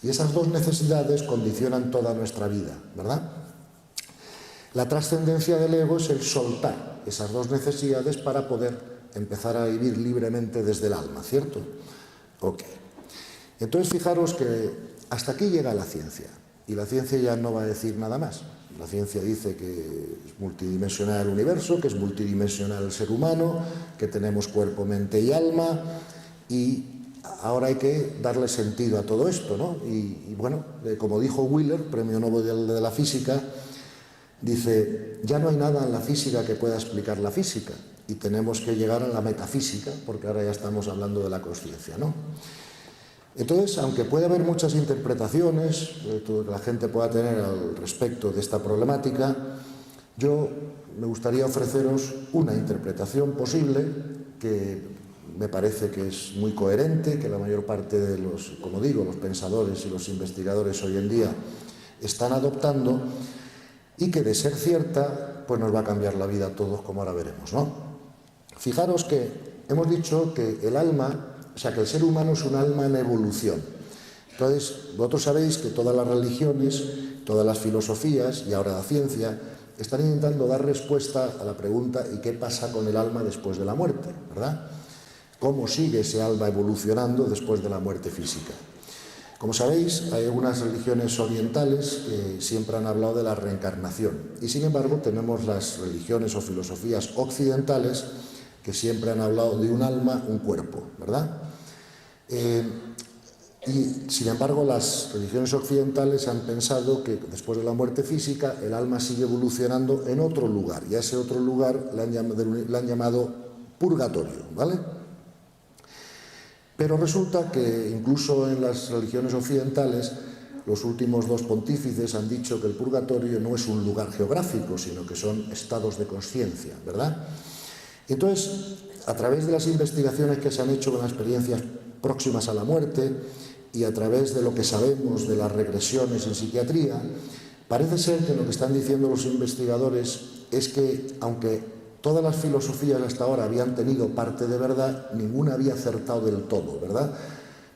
Y esas 2 necesidades condicionan toda nuestra vida, ¿verdad? La trascendencia del ego es el soltar esas 2 necesidades para poder empezar a vivir libremente desde el alma, ¿cierto? Ok. Entonces fijaros que hasta aquí llega la ciencia, y la ciencia ya no va a decir nada más. La ciencia dice que es multidimensional el universo, que es multidimensional el ser humano, que tenemos cuerpo, mente y alma, y ahora hay que darle sentido a todo esto, ¿no? Y bueno, como dijo Wheeler, premio Nobel de la física, dice, ya no hay nada en la física que pueda explicar la física, y tenemos que llegar a la metafísica, porque ahora ya estamos hablando de la consciencia, ¿no? Entonces, aunque puede haber muchas interpretaciones que la gente pueda tener al respecto de esta problemática, yo me gustaría ofreceros una interpretación posible que me parece que es muy coherente, que la mayor parte de los, como digo, los pensadores y los investigadores hoy en día están adoptando, y que de ser cierta, pues nos va a cambiar la vida a todos, como ahora veremos, ¿no? Fijaros que hemos dicho que el alma O sea, que el ser humano es un alma en evolución. Entonces, vosotros sabéis que todas las religiones, todas las filosofías y ahora la ciencia están intentando dar respuesta a la pregunta ¿y qué pasa con el alma después de la muerte? ¿Verdad? ¿Cómo sigue ese alma evolucionando después de la muerte física? Como sabéis, hay algunas religiones orientales que siempre han hablado de la reencarnación y sin embargo tenemos las religiones o filosofías occidentales que siempre han hablado de un alma, un cuerpo, ¿verdad? Y sin embargo las religiones occidentales han pensado que después de la muerte física el alma sigue evolucionando en otro lugar y a ese otro lugar le han llamado purgatorio, ¿vale? Pero resulta que incluso en las religiones occidentales los últimos dos pontífices han dicho que el purgatorio no es un lugar geográfico, sino que son estados de consciencia, ¿verdad? Entonces, a través de las investigaciones que se han hecho con las experiencias próximas a la muerte y a través de lo que sabemos de las regresiones en psiquiatría, parece ser que lo que están diciendo los investigadores es que, aunque todas las filosofías hasta ahora habían tenido parte de verdad, ninguna había acertado del todo, ¿verdad?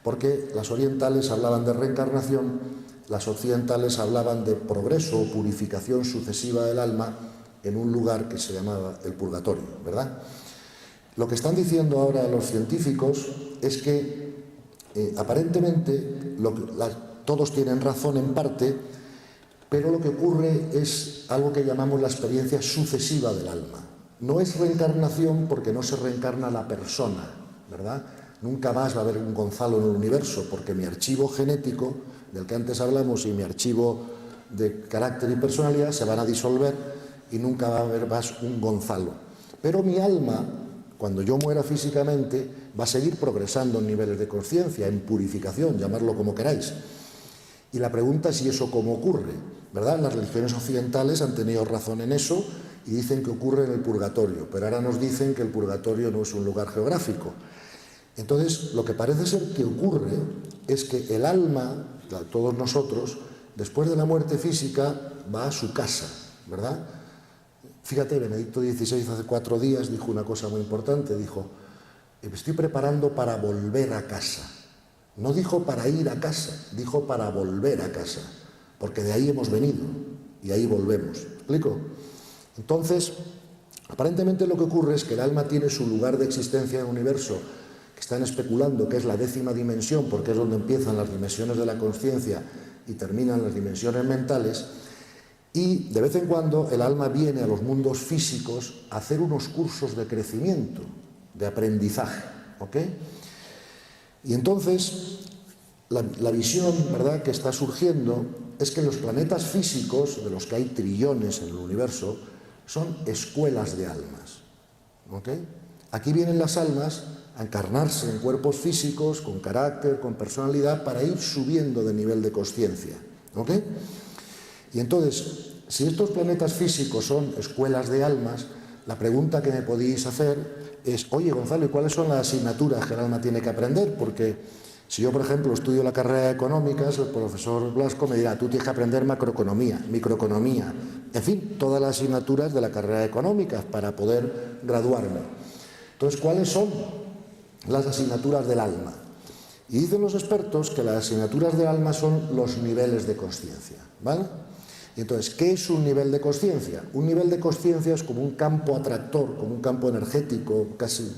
Porque las orientales hablaban de reencarnación, las occidentales hablaban de progreso o purificación sucesiva del alma en un lugar que se llamaba el purgatorio, ¿verdad? Lo que están diciendo ahora los científicos es que aparentemente todos tienen razón en parte, pero lo que ocurre es algo que llamamos la experiencia sucesiva del alma. No es reencarnación porque no se reencarna la persona, ¿verdad? Nunca más va a haber un Gonzalo en el universo porque mi archivo genético, del que antes hablamos, y mi archivo de carácter y personalidad se van a disolver y nunca va a haber más un Gonzalo. Pero mi alma, cuando yo muera físicamente, va a seguir progresando en niveles de conciencia, en purificación, llamarlo como queráis. Y la pregunta es si eso cómo ocurre, ¿verdad? Las religiones occidentales han tenido razón en eso y dicen que ocurre en el purgatorio, pero ahora nos dicen que el purgatorio no es un lugar geográfico. Entonces, lo que parece ser que ocurre es que el alma, todos nosotros, después de la muerte física, va a su casa, ¿verdad? Fíjate, Benedicto XVI hace 4 días dijo una cosa muy importante, dijo, me estoy preparando para volver a casa. No dijo para ir a casa, dijo para volver a casa, porque de ahí hemos venido y ahí volvemos. ¿Me explico? Entonces, aparentemente lo que ocurre es que el alma tiene su lugar de existencia en el universo, que están especulando que es la 10ª dimensión, porque es donde empiezan las dimensiones de la conciencia y terminan las dimensiones mentales, y de vez en cuando el alma viene a los mundos físicos a hacer unos cursos de crecimiento, de aprendizaje, ¿ok? Y entonces, la visión, ¿verdad?, que está surgiendo es que los planetas físicos, de los que hay trillones en el universo, son escuelas de almas, ¿ok? Aquí vienen las almas a encarnarse en cuerpos físicos, con carácter, con personalidad, para ir subiendo de nivel de consciencia, ¿ok? Y entonces, si estos planetas físicos son escuelas de almas, la pregunta que me podéis hacer es, oye Gonzalo, ¿y cuáles son las asignaturas que el alma tiene que aprender? Porque si yo, por ejemplo, estudio la carrera de económicas, el profesor Blasco me dirá, tú tienes que aprender macroeconomía, microeconomía, en fin, todas las asignaturas de la carrera de económicas para poder graduarme. Entonces, ¿cuáles son las asignaturas del alma? Y dicen los expertos que las asignaturas del alma son los niveles de consciencia, ¿vale? Y entonces, ¿qué es un nivel de consciencia? Un nivel de consciencia es como un campo atractor, como un campo energético, casi,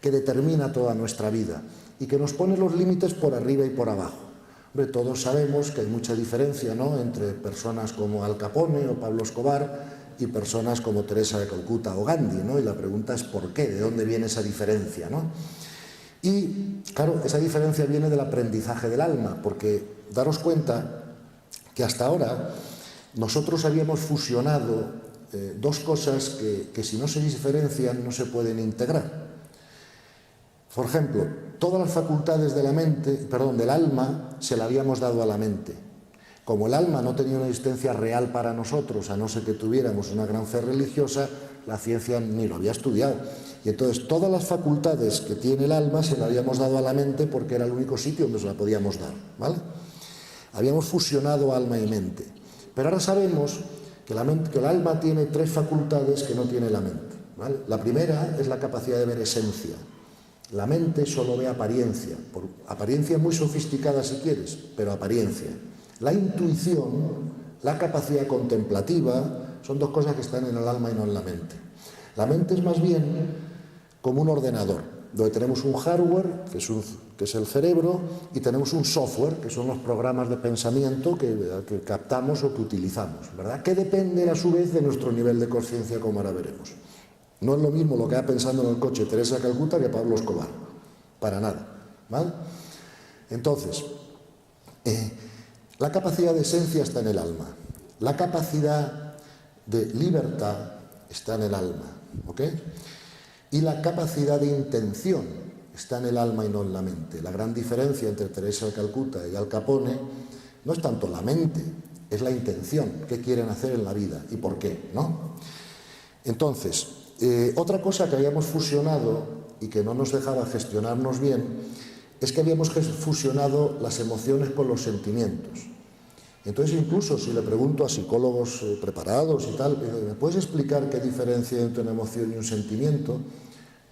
que determina toda nuestra vida y que nos pone los límites por arriba y por abajo. Hombre, todos sabemos que hay mucha diferencia, ¿no?, entre personas como Al Capone o Pablo Escobar y personas como Teresa de Calcuta o Gandhi, ¿no? Y la pregunta es ¿por qué? ¿De dónde viene esa diferencia, ¿no? Y, claro, esa diferencia viene del aprendizaje del alma, porque daros cuenta que hasta ahora nosotros habíamos fusionado dos cosas que si no se diferencian no se pueden integrar. Por ejemplo, todas las facultades de la mente, perdón, del alma se la habíamos dado a la mente. Como el alma no tenía una existencia real para nosotros, a no ser que tuviéramos una gran fe religiosa, la ciencia ni lo había estudiado. Y entonces todas las facultades que tiene el alma se la habíamos dado a la mente porque era el único sitio donde se la podíamos dar, ¿vale? Habíamos fusionado alma y mente. Pero ahora sabemos que el alma tiene 3 facultades que no tiene la mente, ¿vale? La primera es la capacidad de ver esencia. La mente solo ve apariencia, por apariencia muy sofisticada si quieres, pero apariencia. La intuición, la capacidad contemplativa, son dos cosas que están en el alma y no en la mente. La mente es más bien como un ordenador, donde tenemos un hardware, que es el cerebro, y tenemos un software, que son los programas de pensamiento que captamos o que utilizamos, ¿verdad? Que dependen a su vez de nuestro nivel de conciencia, como ahora veremos. No es lo mismo lo que va pensando en el coche Teresa de Calcuta que Pablo Escobar, para nada, ¿vale? Entonces, la capacidad de esencia está en el alma, la capacidad de libertad está en el alma, ¿ok? Y la capacidad de intención está en el alma y no en la mente. La gran diferencia entre Teresa de Calcuta y Al Capone no es tanto la mente, es la intención, qué quieren hacer en la vida y por qué, ¿no? Entonces, otra cosa que habíamos fusionado y que no nos dejaba gestionarnos bien es que habíamos fusionado las emociones con los sentimientos. Entonces, incluso si le pregunto a psicólogos preparados y tal, ¿me puedes explicar qué diferencia hay entre una emoción y un sentimiento?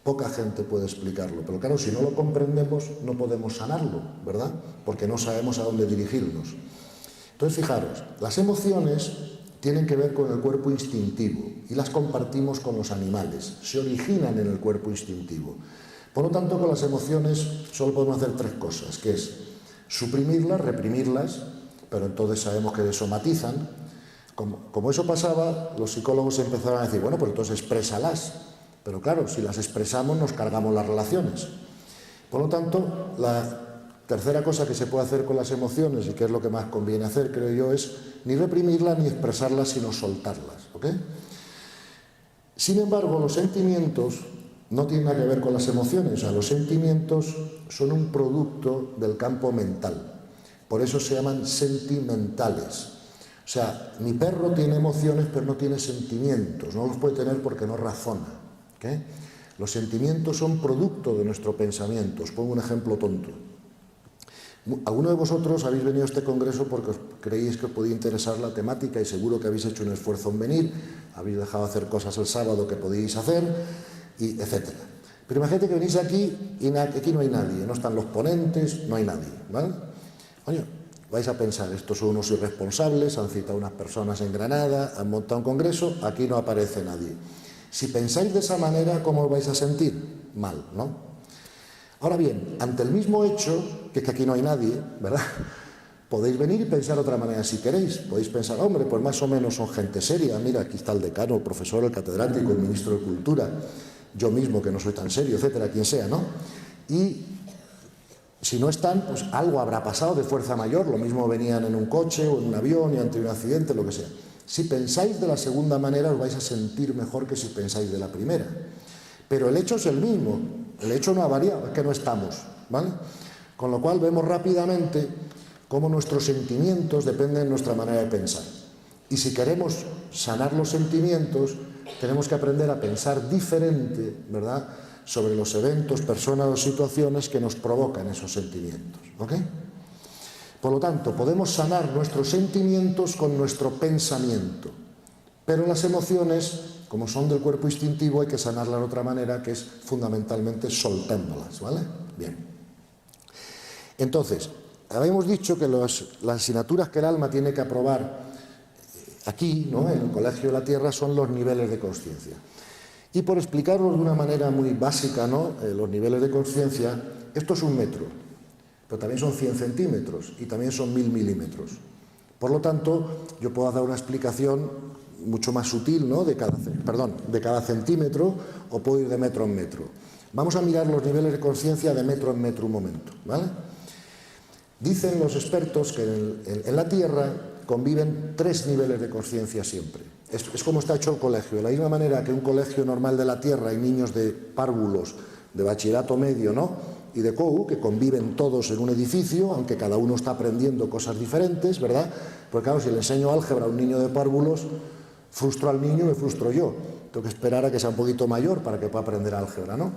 Poca gente puede explicarlo, pero claro, si no lo comprendemos no podemos sanarlo, ¿verdad? Porque no sabemos a dónde dirigirnos. Entonces, fijaros, las emociones tienen que ver con el cuerpo instintivo y las compartimos con los animales, se originan en el cuerpo instintivo. Por lo tanto, con las emociones solo podemos hacer tres cosas, que es suprimirlas, reprimirlas, pero entonces sabemos que desomatizan. Como eso pasaba, los psicólogos empezaron a decir, bueno, pues entonces exprésalas. Pero claro, si las expresamos nos cargamos las relaciones. Por lo tanto, la tercera cosa que se puede hacer con las emociones, y que es lo que más conviene hacer, creo yo, es ni reprimirlas ni expresarlas, sino soltarlas, ¿ok? Sin embargo, los sentimientos no tienen nada que ver con las emociones. O sea, los sentimientos son un producto del campo mental. Por eso se llaman sentimentales. O sea, mi perro tiene emociones, pero no tiene sentimientos. No los puede tener porque no razona, ¿okay? Los sentimientos son producto de nuestro pensamiento. Os pongo un ejemplo tonto. Algunos de vosotros habéis venido a este congreso porque os creíais que os podía interesar la temática y seguro que habéis hecho un esfuerzo en venir, habéis dejado hacer cosas el sábado que podíais hacer, y etcétera. Pero imagínate que venís aquí y aquí no hay nadie, no están los ponentes, no hay nadie, ¿vale? Oye, vais a pensar, estos son unos irresponsables, han citado unas personas en Granada, han montado un congreso, aquí no aparece nadie. Si pensáis de esa manera, ¿cómo os vais a sentir? Mal, ¿no? Ahora bien, ante el mismo hecho, que es que aquí no hay nadie, ¿verdad? Podéis venir y pensar de otra manera si queréis. Podéis pensar, hombre, pues más o menos son gente seria. Mira, aquí está el decano, el profesor, el catedrático, el ministro de Cultura, yo mismo que no soy tan serio, etcétera, quien sea, ¿no? Y si no están, pues algo habrá pasado de fuerza mayor. Lo mismo venían en un coche o en un avión y han tenido un accidente, lo que sea. Si pensáis de la segunda manera, os vais a sentir mejor que si pensáis de la primera. Pero el hecho es el mismo, el hecho no ha variado, es que no estamos, ¿vale? Con lo cual vemos rápidamente cómo nuestros sentimientos dependen de nuestra manera de pensar. Y si queremos sanar los sentimientos, tenemos que aprender a pensar diferente, ¿verdad?, sobre los eventos, personas o situaciones que nos provocan esos sentimientos, ¿ok? Por lo tanto, podemos sanar nuestros sentimientos con nuestro pensamiento, pero las emociones, como son del cuerpo instintivo, hay que sanarlas de otra manera, que es fundamentalmente soltándolas, ¿vale? Bien. Entonces, habíamos dicho que las asignaturas que el alma tiene que aprobar aquí, ¿no?, en el Colegio de la Tierra, son los niveles de conciencia. Y por explicarlos de una manera muy básica, ¿no?, los niveles de conciencia, esto es 1 metro, pero también son 100 centímetros y también son 1000 milímetros. Por lo tanto, yo puedo dar una explicación mucho más sutil, ¿no?, de cada centímetro, o puedo ir de metro en metro. Vamos a mirar los niveles de conciencia de metro en metro un momento, ¿vale? Dicen los expertos que en la Tierra conviven 3 niveles de conciencia siempre. Es como está hecho el colegio. De la misma manera que un colegio normal de la Tierra hay niños de párvulos, de bachillerato medio, ¿no?, y de COU, que conviven todos en un edificio, aunque cada uno está aprendiendo cosas diferentes, ¿verdad? Porque claro, si le enseño álgebra a un niño de párvulos, frustro al niño y me frustro yo. Tengo que esperar a que sea un poquito mayor para que pueda aprender álgebra, ¿no?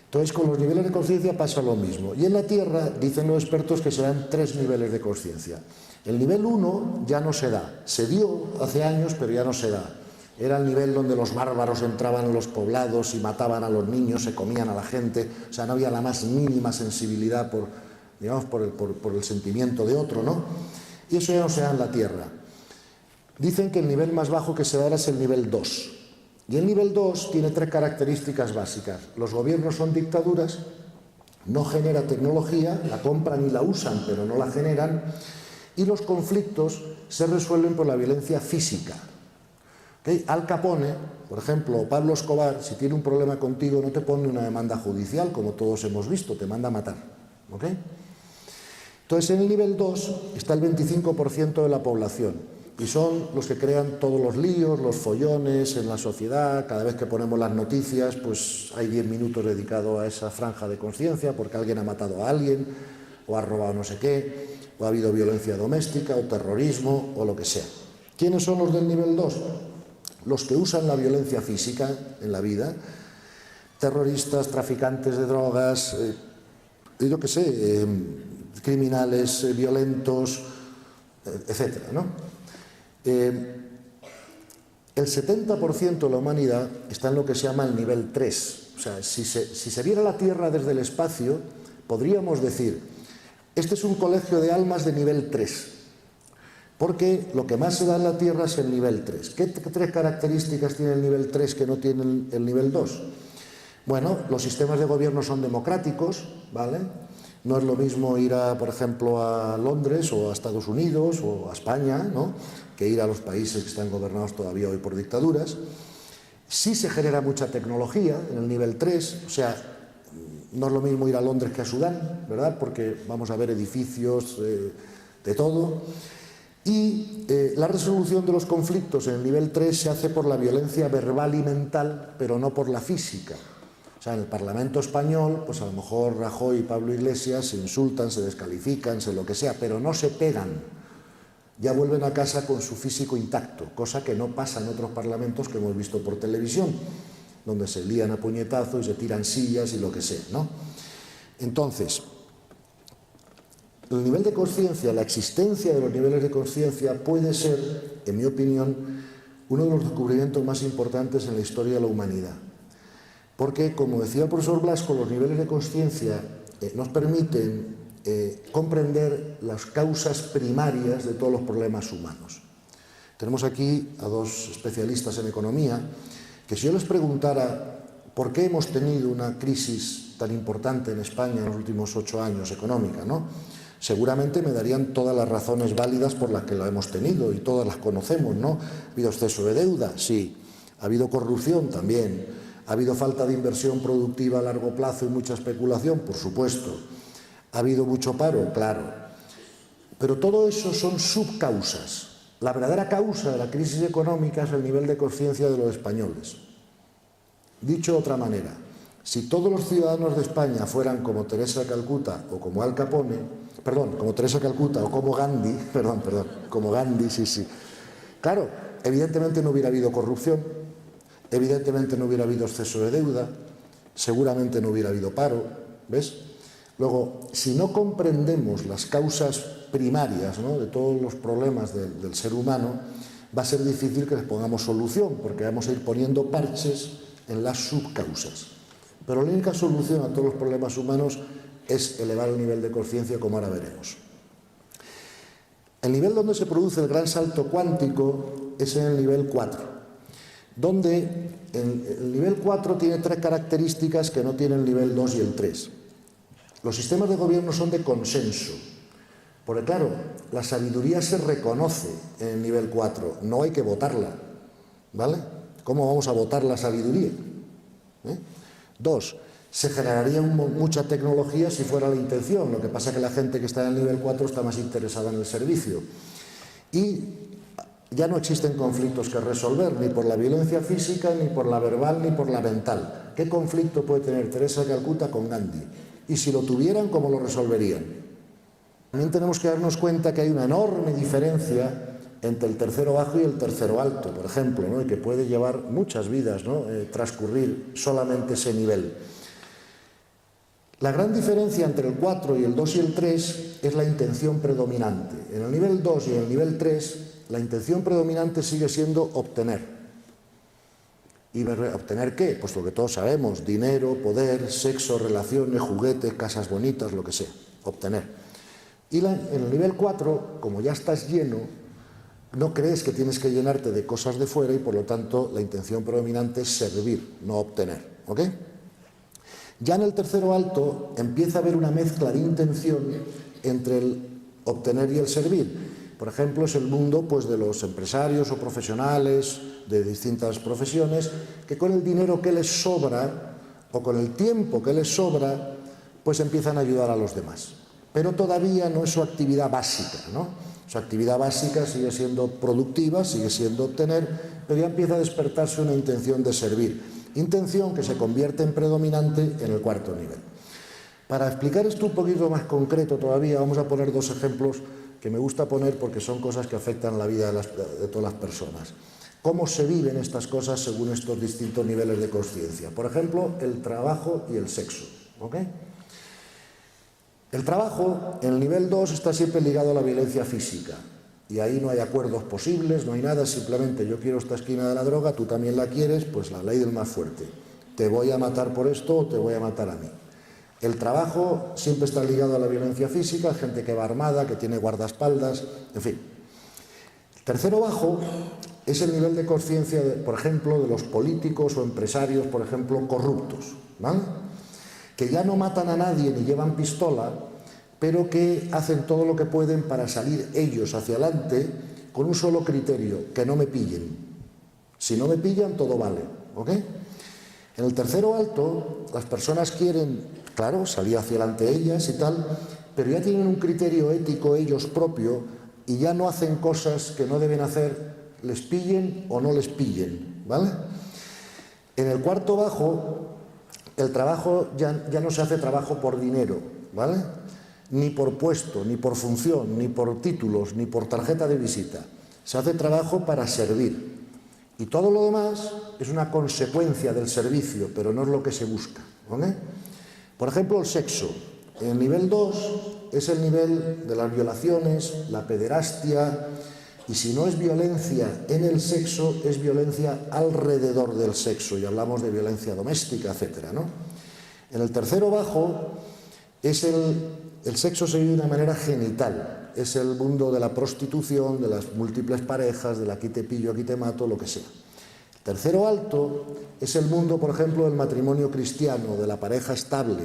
Entonces, con los niveles de conciencia pasa lo mismo. Y en la Tierra, dicen los expertos, que serán 3 niveles de conciencia. El nivel 1 ya no se da. Se dio hace años, pero ya no se da. Era el nivel donde los bárbaros entraban en los poblados y mataban a los niños, se comían a la gente, o sea, no había la más mínima sensibilidad por, digamos, por el sentimiento de otro, ¿no? Y eso ya no se da en la Tierra. Dicen que el nivel más bajo que se da es el nivel 2. Y el nivel 2 tiene 3 características básicas. Los gobiernos son dictaduras, no genera tecnología, la compran y la usan, pero no la generan, y los conflictos se resuelven por la violencia física. ¿Okay? Al Capone, por ejemplo, o Pablo Escobar, si tiene un problema contigo, no te pone una demanda judicial, como todos hemos visto, te manda a matar. ¿Okay? Entonces, en el nivel 2 está el 25% de la población, y son los que crean todos los líos, los follones en la sociedad. Cada vez que ponemos las noticias, pues hay 10 minutos dedicados a esa franja de conciencia, porque alguien ha matado a alguien, o ha robado no sé qué, o ha habido violencia doméstica, o terrorismo, o lo que sea. ¿Quiénes son los del nivel 2? Los que usan la violencia física en la vida, terroristas, traficantes de drogas, yo qué sé, criminales violentos, etcétera, ¿no? El 70% de la humanidad está en lo que se llama el nivel 3. O sea, si se viera la Tierra desde el espacio, podríamos decir, este es un colegio de almas de nivel 3. Porque lo que más se da en la Tierra es el nivel 3. ¿Qué 3 características tiene el nivel 3 que no tiene el nivel 2? Bueno, los sistemas de gobierno son democráticos, ¿vale? No es lo mismo ir, por ejemplo, a Londres o a Estados Unidos o a España, ¿no?, que ir a los países que están gobernados todavía hoy por dictaduras. Sí se genera mucha tecnología en el nivel 3, o sea, no es lo mismo ir a Londres que a Sudán, ¿verdad?, porque vamos a ver edificios de todo. Y la resolución de los conflictos en el nivel 3 se hace por la violencia verbal y mental, pero no por la física. O sea, en el Parlamento español, pues a lo mejor Rajoy y Pablo Iglesias se insultan, se descalifican, se lo que sea, pero no se pegan. Ya vuelven a casa con su físico intacto, cosa que no pasa en otros parlamentos que hemos visto por televisión, donde se lían a puñetazos y se tiran sillas y lo que sea, ¿no? Entonces, el nivel de conciencia, la existencia de los niveles de conciencia puede ser, en mi opinión, uno de los descubrimientos más importantes en la historia de la humanidad. Porque, como decía el profesor Blasco, los niveles de conciencia nos permiten comprender las causas primarias de todos los problemas humanos. Tenemos aquí a 2 especialistas en economía, que si yo les preguntara por qué hemos tenido una crisis tan importante en España en los últimos 8 años económica, ¿no?, seguramente me darían todas las razones válidas por las que lo hemos tenido, y todas las conocemos, ¿no? ¿Ha habido exceso de deuda? Sí. ¿Ha habido corrupción? También. ¿Ha habido falta de inversión productiva a largo plazo y mucha especulación? Por supuesto. ¿Ha habido mucho paro? Claro. Pero todo eso son subcausas. La verdadera causa de la crisis económica es el nivel de conciencia de los españoles. Dicho de otra manera, si todos los ciudadanos de España fueran como Teresa de Calcuta o como Al Capone, como Teresa Calcuta o como Gandhi, como Gandhi, sí. Claro, evidentemente no hubiera habido corrupción, evidentemente no hubiera habido exceso de deuda, seguramente no hubiera habido paro, ¿ves? Luego, si no comprendemos las causas primarias, ¿no?, de todos los problemas del ser humano, va a ser difícil que les pongamos solución, porque vamos a ir poniendo parches en las subcausas. Pero la única solución a todos los problemas humanos es elevar el nivel de conciencia, como ahora veremos. El nivel donde se produce el gran salto cuántico es en el nivel 4, donde el nivel 4 tiene 3 características que no tienen el nivel 2 y el 3. Los sistemas de gobierno son de consenso, porque claro, la sabiduría se reconoce en el nivel 4, no hay que votarla, ¿vale? ¿Cómo vamos a votar la sabiduría? 2. Se generaría mucha tecnología si fuera la intención, lo que pasa es que la gente que está en el nivel 4 está más interesada en el servicio. Y ya no existen conflictos que resolver, ni por la violencia física, ni por la verbal, ni por la mental. ¿Qué conflicto puede tener Teresa de Calcuta con Gandhi? Y si lo tuvieran, ¿cómo lo resolverían? También tenemos que darnos cuenta que hay una enorme diferencia entre el tercero bajo y el tercero alto, por ejemplo, ¿no?, y que puede llevar muchas vidas, ¿no?, transcurrir solamente ese nivel. La gran diferencia entre el 4 y el 2 y el 3 es la intención predominante. En el nivel 2 y en el nivel 3, la intención predominante sigue siendo obtener. ¿Y obtener qué? Pues lo que todos sabemos, dinero, poder, sexo, relaciones, juguetes, casas bonitas, lo que sea, obtener. Y en el nivel 4, como ya estás lleno, no crees que tienes que llenarte de cosas de fuera y por lo tanto la intención predominante es servir, no obtener, ¿ok? Ya en el tercero alto empieza a haber una mezcla de intención entre el obtener y el servir. Por ejemplo, es el mundo pues, de los empresarios o profesionales de distintas profesiones que con el dinero que les sobra o con el tiempo que les sobra, pues empiezan a ayudar a los demás. Pero todavía no es su actividad básica, ¿no? Su actividad básica sigue siendo productiva, sigue siendo obtener, pero ya empieza a despertarse una intención de servir. Intención que se convierte en predominante en el cuarto nivel. Para explicar esto un poquito más concreto todavía, vamos a poner dos ejemplos que me gusta poner porque son cosas que afectan la vida de todas las personas. ¿Cómo se viven estas cosas según estos distintos niveles de consciencia? Por ejemplo, el trabajo y el sexo, ¿ok? El trabajo, en el nivel 2, está siempre ligado a la violencia física. Y ahí no hay acuerdos posibles, no hay nada, simplemente yo quiero esta esquina de la droga, tú también la quieres, pues la ley del más fuerte. Te voy a matar por esto o te voy a matar a mí. El trabajo siempre está ligado a la violencia física, gente que va armada, que tiene guardaespaldas, en fin. El tercero bajo es el nivel de conciencia, por ejemplo, de los políticos o empresarios, por ejemplo, corruptos, ¿vale? Que ya no matan a nadie ni llevan pistola, pero que hacen todo lo que pueden para salir ellos hacia adelante con un solo criterio, que no me pillen. Si no me pillan, todo vale, ¿ok? En el tercero alto, las personas quieren, claro, salir hacia adelante ellas y tal, pero ya tienen un criterio ético ellos propio y ya no hacen cosas que no deben hacer, les pillen o no les pillen, ¿vale? En el cuarto bajo, el trabajo ya no se hace trabajo por dinero, ¿vale? Ni por puesto, ni por función, ni por títulos, ni por tarjeta de visita. Se hace trabajo para servir. Y todo lo demás es una consecuencia del servicio, pero no es lo que se busca, ¿vale? Por ejemplo, el sexo. El nivel 2 es el nivel de las violaciones, la pederastia, y si no es violencia en el sexo, es violencia alrededor del sexo, y hablamos de violencia doméstica, etcétera, ¿no? En el tercero bajo es el sexo se vive de una manera genital, es el mundo de la prostitución, de las múltiples parejas, del aquí te pillo, aquí te mato, lo que sea. El tercero alto es el mundo, por ejemplo, del matrimonio cristiano, de la pareja estable,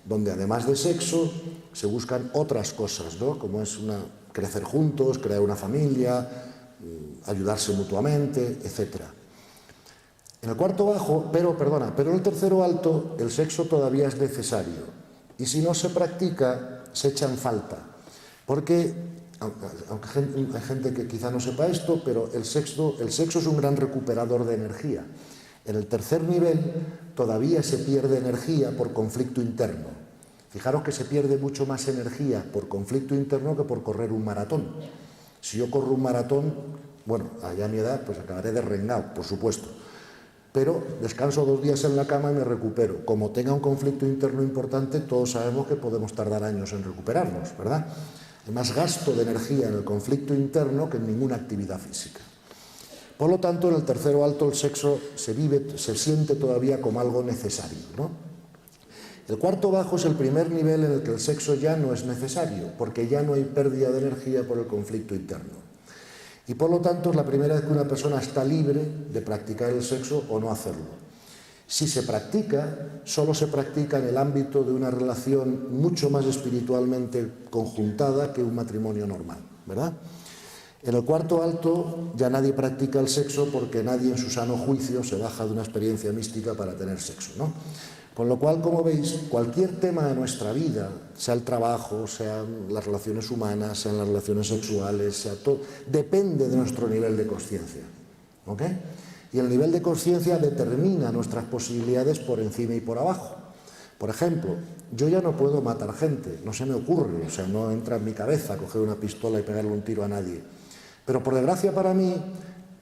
donde además de sexo se buscan otras cosas, ¿no? Como es crecer juntos, crear una familia, ayudarse mutuamente, etc. En el cuarto bajo, pero en el tercero alto el sexo todavía es necesario y si no se practica se echa en falta, porque aunque hay gente que quizá no sepa esto, pero el sexo es un gran recuperador de energía. En el tercer nivel todavía se pierde energía por conflicto interno. Fijaros que se pierde mucho más energía por conflicto interno que por correr un maratón. Si yo corro un maratón, bueno, allá a mi edad, pues acabaré derrengado, por supuesto. Pero descanso 2 días en la cama y me recupero. Como tenga un conflicto interno importante, todos sabemos que podemos tardar años en recuperarnos, ¿verdad? Hay más gasto de energía en el conflicto interno que en ninguna actividad física. Por lo tanto, en el tercero alto el sexo se siente todavía como algo necesario, ¿no? El cuarto bajo es el primer nivel en el que el sexo ya no es necesario, porque ya no hay pérdida de energía por el conflicto interno. Y por lo tanto es la primera vez que una persona está libre de practicar el sexo o no hacerlo. Si se practica, solo se practica en el ámbito de una relación mucho más espiritualmente conjuntada que un matrimonio normal, ¿verdad? En el cuarto alto ya nadie practica el sexo porque nadie en su sano juicio se baja de una experiencia mística para tener sexo, ¿no? Con lo cual, como veis, cualquier tema de nuestra vida, sea el trabajo, sean las relaciones humanas, sean las relaciones sexuales, sea todo, depende de nuestro nivel de consciencia, ¿ok? Y el nivel de consciencia determina nuestras posibilidades por encima y por abajo. Por ejemplo, yo ya no puedo matar gente, no se me ocurre, o sea, no entra en mi cabeza coger una pistola y pegarle un tiro a nadie. Pero por desgracia para mí,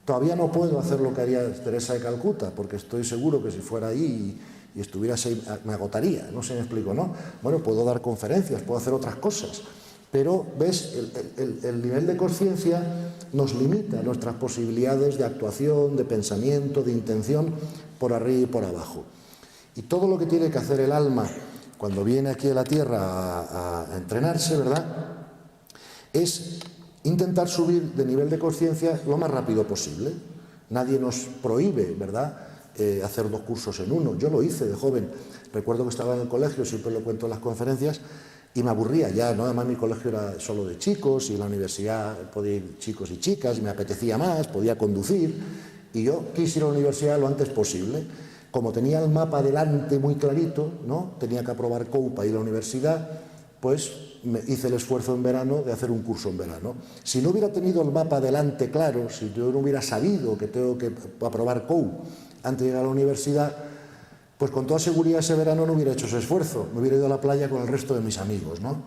todavía no puedo hacer lo que haría Teresa de Calcuta, porque estoy seguro que si fuera ahí y estuviera así, me agotaría, no sé si me explico, ¿no? Bueno, puedo dar conferencias, puedo hacer otras cosas, Pero, ¿ves? El nivel de conciencia nos limita nuestras posibilidades de actuación, de pensamiento, de intención, por arriba y por abajo. Y todo lo que tiene que hacer el alma cuando viene aquí a la Tierra a entrenarse, ¿verdad?, es intentar subir de nivel de conciencia lo más rápido posible. Nadie nos prohíbe, ¿verdad?, hacer 2 cursos en uno. Yo lo hice de joven. Recuerdo que estaba en el colegio, siempre lo cuento en las conferencias, y me aburría ya, ¿no? Además mi colegio era solo de chicos y en la universidad podía ir chicos y chicas y me apetecía más, podía conducir y yo quise ir a la universidad lo antes posible. Como tenía el mapa delante muy clarito, ¿no?, tenía que aprobar COU para ir a la universidad, pues me hice el esfuerzo en verano de hacer un curso en verano. Si no hubiera tenido el mapa delante claro, si yo no hubiera sabido que tengo que aprobar COU antes de llegar a la universidad, pues con toda seguridad ese verano no hubiera hecho ese esfuerzo, me hubiera ido a la playa con el resto de mis amigos, ¿no?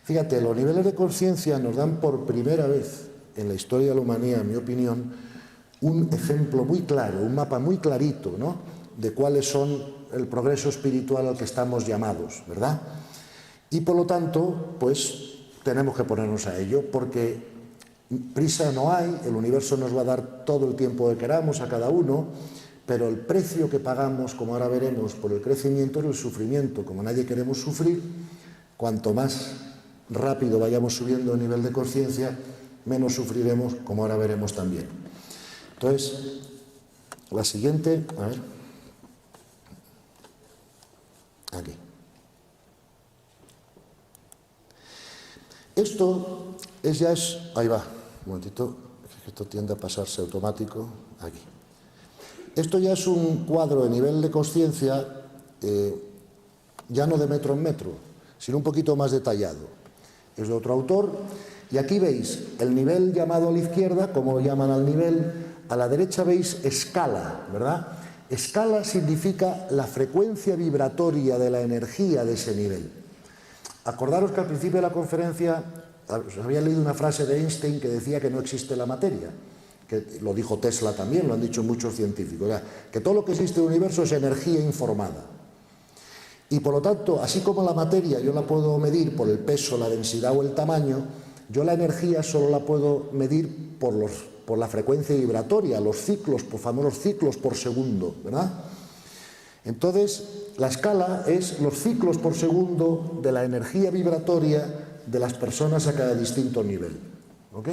Fíjate, los niveles de conciencia nos dan por primera vez en la historia de la humanidad, en mi opinión, un ejemplo muy claro, un mapa muy clarito, ¿no?, de cuáles son el progreso espiritual al que estamos llamados, ¿verdad? Y por lo tanto, pues tenemos que ponernos a ello, porque prisa no hay, el universo nos va a dar todo el tiempo que queramos a cada uno, pero el precio que pagamos, como ahora veremos, por el crecimiento es el sufrimiento. Como nadie queremos sufrir, cuanto más rápido vayamos subiendo el nivel de conciencia, menos sufriremos, como ahora veremos también. Entonces, la siguiente, a ver, aquí. Esto ahí va, un momentito, esto tiende a pasarse automático, aquí. Esto ya es un cuadro de nivel de conciencia, ya no de metro en metro, sino un poquito más detallado. Es de otro autor, y aquí veis el nivel llamado a la izquierda, como lo llaman al nivel, a la derecha veis escala, ¿verdad? Escala significa la frecuencia vibratoria de la energía de ese nivel. Acordaros que al principio de la conferencia os había leído una frase de Einstein que decía que no existe la materia, que lo dijo Tesla también, lo han dicho muchos científicos, o sea, que todo lo que existe en el universo es energía informada. Y por lo tanto, así como la materia yo la puedo medir por el peso, la densidad o el tamaño, yo la energía solo la puedo medir por la frecuencia vibratoria, los ciclos, por famosos ciclos por segundo, ¿verdad? Entonces, la escala es los ciclos por segundo de la energía vibratoria de las personas a cada distinto nivel, ¿ok?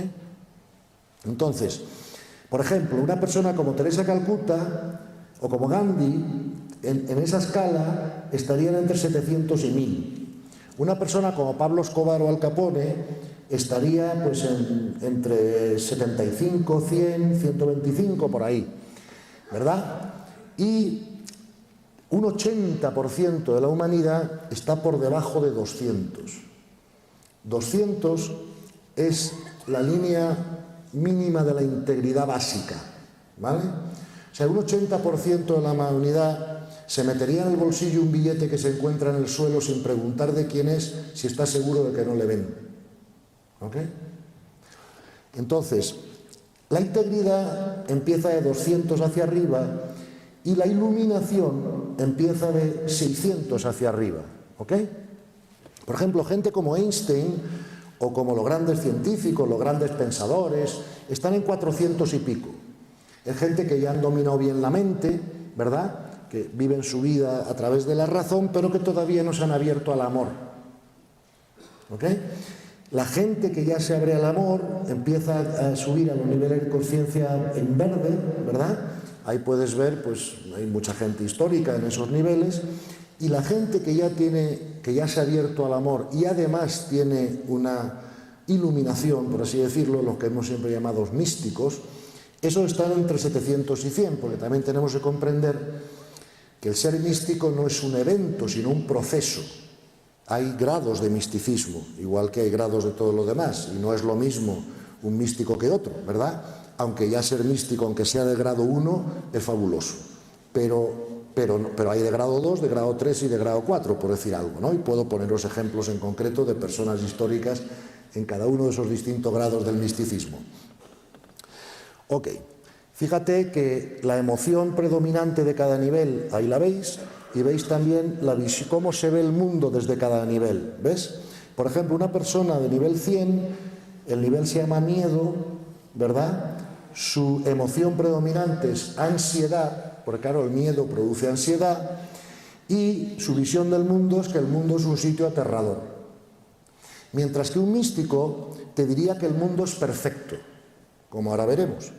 Entonces, por ejemplo, una persona como Teresa Calcuta o como Gandhi, en esa escala estarían entre 700 y 1000. Una persona como Pablo Escobar o Al Capone estaría pues entre 75, 100, 125, por ahí, ¿verdad? Y un 80% de la humanidad está por debajo de 200. 200 es la línea mínima de la integridad básica, ¿vale? O sea, un 80% de la humanidad se metería en el bolsillo un billete que se encuentra en el suelo sin preguntar de quién es, si está seguro de que no le ven. ¿Ok? Entonces, la integridad empieza de 200 hacia arriba y la iluminación empieza de 600 hacia arriba. ¿Ok? Por ejemplo, gente como Einstein o como los grandes científicos, los grandes pensadores, están en 400 y pico. Es gente que ya han dominado bien la mente, ¿verdad?, que viven su vida a través de la razón, pero que todavía no se han abierto al amor. ¿Ok? La gente que ya se abre al amor empieza a subir a los niveles de conciencia en verde, ¿verdad? Ahí puedes ver, pues hay mucha gente histórica en esos niveles, y la gente que ya se ha abierto al amor y además tiene una iluminación, por así decirlo, los que hemos siempre llamado místicos, esos están entre 700 y 100, porque también tenemos que comprender que el ser místico no es un evento, sino un proceso. Hay grados de misticismo, igual que hay grados de todo lo demás, y no es lo mismo un místico que otro, ¿verdad? Aunque ya ser místico, aunque sea de grado 1, es fabuloso. Pero hay de grado 2, de grado 3 y de grado 4, por decir algo, ¿no? Y puedo poneros ejemplos en concreto de personas históricas en cada uno de esos distintos grados del misticismo. Ok. Fíjate que la emoción predominante de cada nivel, ahí la veis, y veis también cómo se ve el mundo desde cada nivel, ¿ves? Por ejemplo, una persona de nivel 100, el nivel se llama miedo, ¿verdad? Su emoción predominante es ansiedad, porque claro, el miedo produce ansiedad, y su visión del mundo es que el mundo es un sitio aterrador. Mientras que un místico te diría que el mundo es perfecto, como ahora veremos.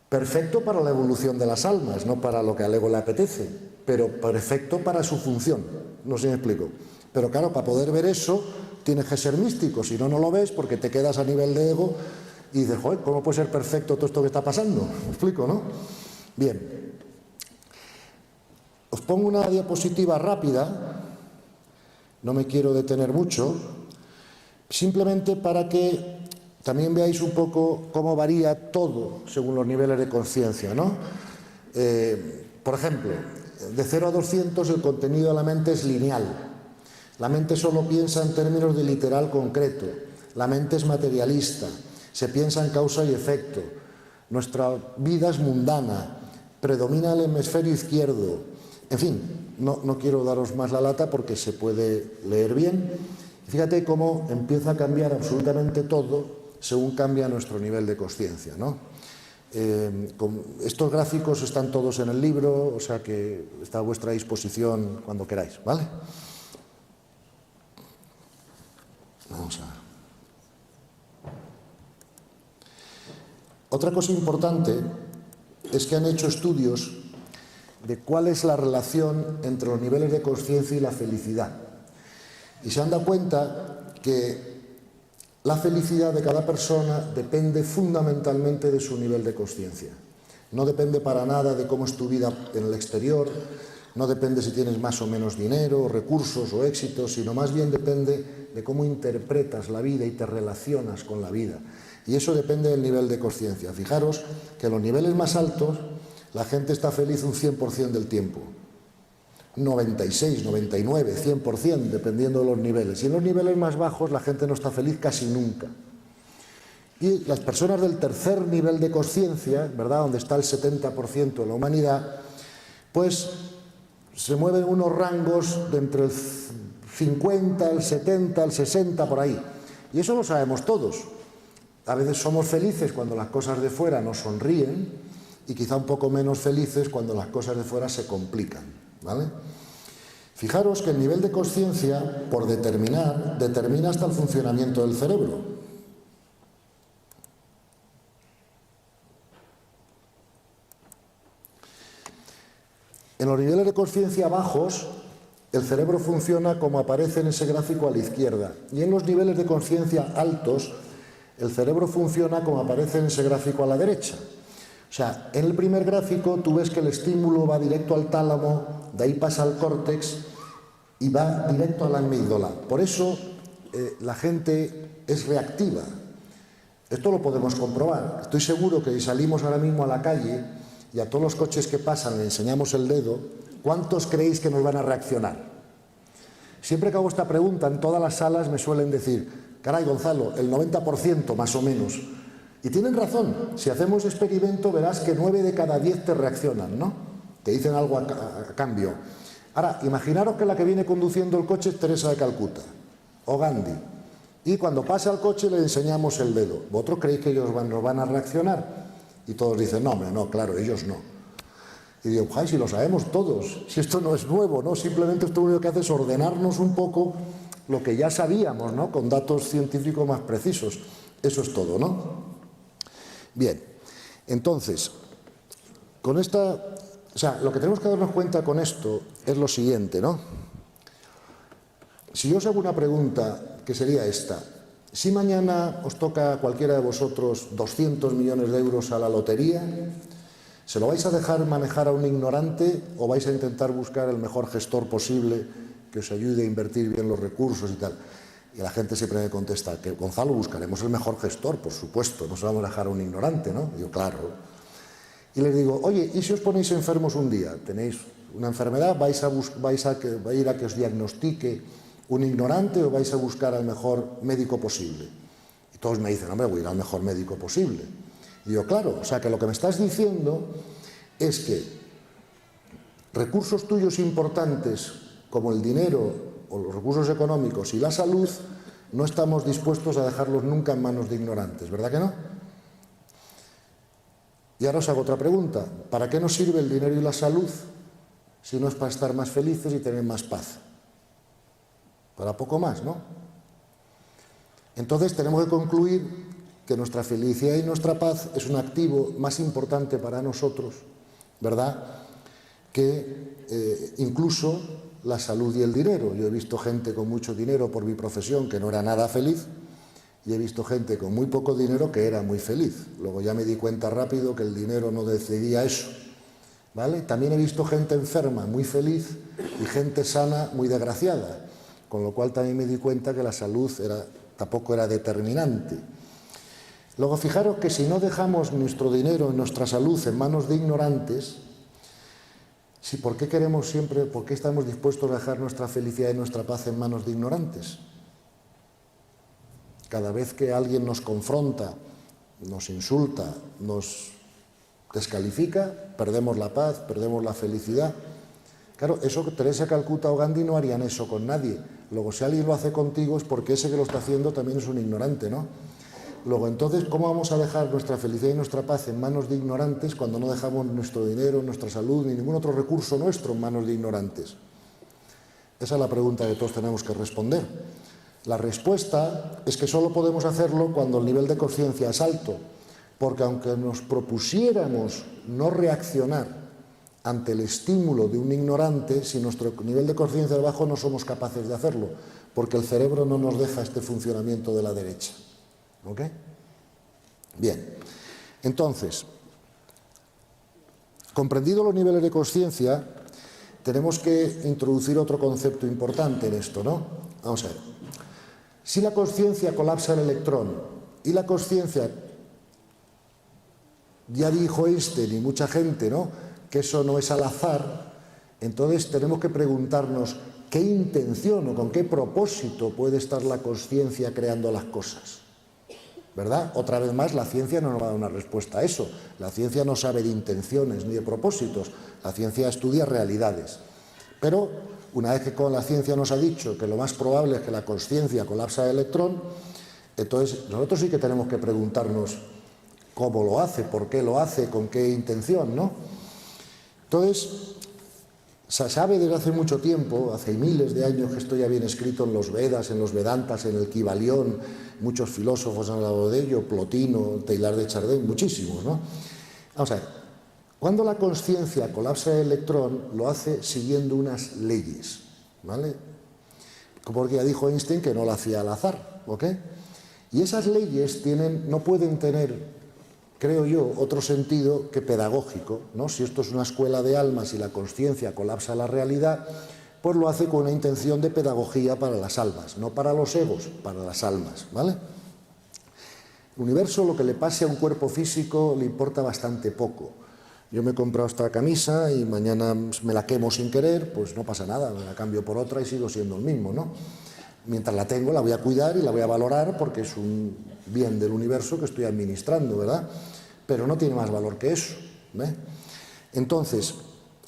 Perfecto para la evolución de las almas, no para lo que al ego le apetece, pero perfecto para su función. No sé si me explico. Pero claro, para poder ver eso, tienes que ser místico, si no, no lo ves porque te quedas a nivel de ego y dices, joder, ¿cómo puede ser perfecto todo esto que está pasando? ¿Me explico, no? Bien. Os pongo una diapositiva rápida, no me quiero detener mucho, simplemente para que también veáis un poco cómo varía todo según los niveles de conciencia, ¿no? Por ejemplo, de 0 a 200 el contenido de la mente es lineal. La mente solo piensa en términos de literal concreto. La mente es materialista. Se piensa en causa y efecto. Nuestra vida es mundana. Predomina el hemisferio izquierdo. En fin, no quiero daros más la lata porque se puede leer bien. Fíjate cómo empieza a cambiar absolutamente todo según cambia nuestro nivel de conciencia, ¿no? Estos gráficos están todos en el libro, o sea que está a vuestra disposición cuando queráis, ¿vale? Vamos a ver. Otra cosa importante es que han hecho estudios de cuál es la relación entre los niveles de conciencia y la felicidad. Y se han dado cuenta que la felicidad de cada persona depende fundamentalmente de su nivel de conciencia. No depende para nada de cómo es tu vida en el exterior, no depende si tienes más o menos dinero, recursos o éxitos, sino más bien depende de cómo interpretas la vida y te relacionas con la vida. Y eso depende del nivel de conciencia. Fijaros que en los niveles más altos la gente está feliz un 100% del tiempo. 96, 99, 100%, dependiendo de los niveles. Y en los niveles más bajos la gente no está feliz casi nunca. Y las personas del tercer nivel de conciencia, ¿verdad?, donde está el 70% de la humanidad, pues se mueven unos rangos de entre el 50, el 70, el 60, por ahí. Y eso lo sabemos todos. A veces somos felices cuando las cosas de fuera nos sonríen y quizá un poco menos felices cuando las cosas de fuera se complican, ¿vale? Fijaros que el nivel de conciencia, por determina hasta el funcionamiento del cerebro. En los niveles de conciencia bajos, el cerebro funciona como aparece en ese gráfico a la izquierda. Y en los niveles de conciencia altos, el cerebro funciona como aparece en ese gráfico a la derecha. O sea, en el primer gráfico tú ves que el estímulo va directo al tálamo, de ahí pasa al córtex y va directo a la amígdala. Por eso la gente es reactiva. Esto lo podemos comprobar. Estoy seguro que si salimos ahora mismo a la calle y a todos los coches que pasan le enseñamos el dedo, ¿cuántos creéis que nos van a reaccionar? Siempre que hago esta pregunta en todas las salas me suelen decir, caray Gonzalo, el 90% más o menos. Y tienen razón, si hacemos experimento verás que 9 de cada 10 te reaccionan, ¿no? Te dicen algo a cambio. Ahora, imaginaros que la que viene conduciendo el coche es Teresa de Calcuta o Gandhi. Y cuando pasa el coche le enseñamos el dedo. ¿Vosotros creéis que ellos nos van a reaccionar? Y todos dicen, no, hombre, no, claro, ellos no. Y digo, ¡ay, si lo sabemos todos! Si esto no es nuevo, ¿no? Simplemente esto lo único que hace es ordenarnos un poco lo que ya sabíamos, ¿no? Con datos científicos más precisos. Eso es todo, ¿no? Bien, entonces, con esta... O sea, lo que tenemos que darnos cuenta con esto es lo siguiente, ¿no? Si yo os hago una pregunta, que sería esta. Si mañana os toca a cualquiera de vosotros 200 millones de euros a la lotería, ¿se lo vais a dejar manejar a un ignorante o vais a intentar buscar el mejor gestor posible que os ayude a invertir bien los recursos y tal? Y la gente siempre me contesta que, Gonzalo, buscaremos el mejor gestor, por supuesto, no se lo vamos a dejar a un ignorante, ¿no? Y digo, claro. Y les digo, oye, ¿y si os ponéis enfermos un día? Tenéis una enfermedad, ¿vais a ir a que os diagnostique un ignorante o vais a buscar al mejor médico posible? Y todos me dicen, hombre, voy a ir al mejor médico posible. Y digo, claro, o sea que lo que me estás diciendo es que recursos tuyos importantes como el dinero o los recursos económicos y la salud no estamos dispuestos a dejarlos nunca en manos de ignorantes, ¿verdad que no? Y ahora os hago otra pregunta. ¿Para qué nos sirve el dinero y la salud si no es para estar más felices y tener más paz? Para poco más, ¿no? Entonces tenemos que concluir que nuestra felicidad y nuestra paz es un activo más importante para nosotros, ¿verdad?, que incluso la salud y el dinero. Yo he visto gente con mucho dinero por mi profesión que no era nada feliz, y he visto gente con muy poco dinero que era muy feliz. Luego ya me di cuenta rápido que el dinero no decidía eso, ¿vale? También he visto gente enferma muy feliz y gente sana muy desgraciada, con lo cual también me di cuenta que la salud tampoco era determinante. Luego, fijaros que si no dejamos nuestro dinero y nuestra salud en manos de ignorantes, ¿por qué estamos dispuestos a dejar nuestra felicidad y nuestra paz en manos de ignorantes? Cada vez que alguien nos confronta, nos insulta, nos descalifica, perdemos la paz, perdemos la felicidad. Claro, eso Teresa de Calcuta o Gandhi no harían eso con nadie. Luego, si alguien lo hace contigo es porque ese que lo está haciendo también es un ignorante, ¿no? Luego, entonces, ¿cómo vamos a dejar nuestra felicidad y nuestra paz en manos de ignorantes cuando no dejamos nuestro dinero, nuestra salud ni ningún otro recurso nuestro en manos de ignorantes? Esa es la pregunta que todos tenemos que responder. La respuesta es que solo podemos hacerlo cuando el nivel de conciencia es alto, porque aunque nos propusiéramos no reaccionar ante el estímulo de un ignorante, si nuestro nivel de conciencia es bajo no somos capaces de hacerlo, porque el cerebro no nos deja este funcionamiento de la derecha. ¿Ok? Bien, entonces, comprendido los niveles de conciencia, tenemos que introducir otro concepto importante en esto, ¿no? Vamos a ver. Si la conciencia colapsa el electrón y la conciencia, ya dijo Einstein y mucha gente, ¿no?, que eso no es al azar, entonces tenemos que preguntarnos qué intención o con qué propósito puede estar la conciencia creando las cosas, ¿verdad? Otra vez más, la ciencia no nos va a dar una respuesta a eso. La ciencia no sabe de intenciones ni de propósitos, la ciencia estudia realidades. Pero una vez que con la ciencia nos ha dicho que lo más probable es que la conciencia colapsa el electrón, entonces nosotros sí que tenemos que preguntarnos cómo lo hace, por qué lo hace, con qué intención, ¿no? Entonces, se sabe desde hace mucho tiempo, hace miles de años que esto ya viene escrito en los Vedas, en los Vedantas, en el Kybalión, muchos filósofos han hablado de ello, Plotino, Teilhard de Chardin, muchísimos, ¿no? Vamos a ver, cuando la conciencia colapsa el electrón, lo hace siguiendo unas leyes, ¿vale? Porque ya dijo Einstein que no lo hacía al azar, ¿ok? Y esas leyes no pueden tener, creo yo, otro sentido que pedagógico, ¿no? Si esto es una escuela de almas y la conciencia colapsa la realidad, pues lo hace con una intención de pedagogía para las almas, no para los egos, para las almas, ¿vale? El universo, lo que le pase a un cuerpo físico, le importa bastante poco. Yo me he comprado esta camisa y mañana me la quemo sin querer, pues no pasa nada, me la cambio por otra y sigo siendo el mismo, ¿no? Mientras la tengo, la voy a cuidar y la voy a valorar porque es un bien del universo que estoy administrando, ¿verdad? Pero no tiene más valor que eso, ¿eh? Entonces,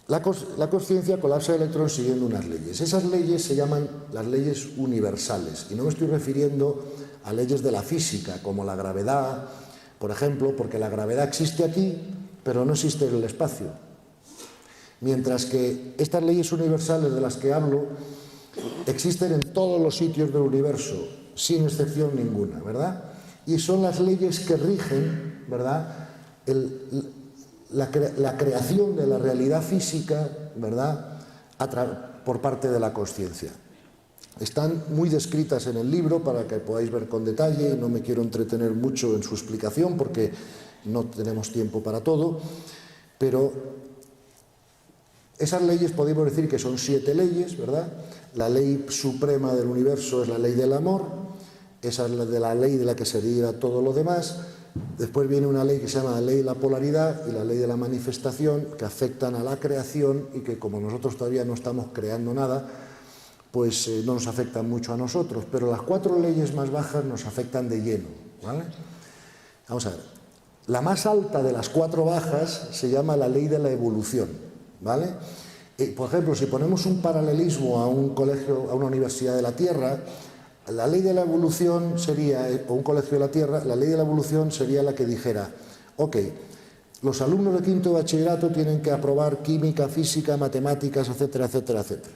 la conciencia colapsa el electrón siguiendo unas leyes. Esas leyes se llaman las leyes universales. Y no me estoy refiriendo a leyes de la física, como la gravedad, por ejemplo, porque la gravedad existe aquí, pero no existe en el espacio. Mientras que estas leyes universales de las que hablo existen en todos los sitios del universo, sin excepción ninguna, ¿verdad? Y son las leyes que rigen, ¿verdad?, la creación de la realidad física, ¿verdad?, por parte de la conciencia. Están muy descritas en el libro para que podáis ver con detalle. No me quiero entretener mucho en su explicación porque no tenemos tiempo para todo, pero esas leyes podemos decir que son 7 leyes, ¿verdad? La ley suprema del universo es la ley del amor, esa es la ley de la que se deriva todo lo demás. Después viene una ley que se llama la ley de la polaridad y la ley de la manifestación, que afectan a la creación y que, como nosotros todavía no estamos creando nada, pues no nos afectan mucho a nosotros, pero las 4 leyes más bajas nos afectan de lleno, ¿vale? Vamos a ver, la más alta de las 4 bajas se llama la ley de la evolución, ¿vale? Por ejemplo, si ponemos un paralelismo a un colegio, a una universidad de la Tierra, La ley de la evolución sería, o un colegio de la Tierra, la ley de la evolución sería la que dijera, ok, los alumnos de quinto de bachillerato tienen que aprobar química, física, matemáticas, etcétera, etcétera, etcétera.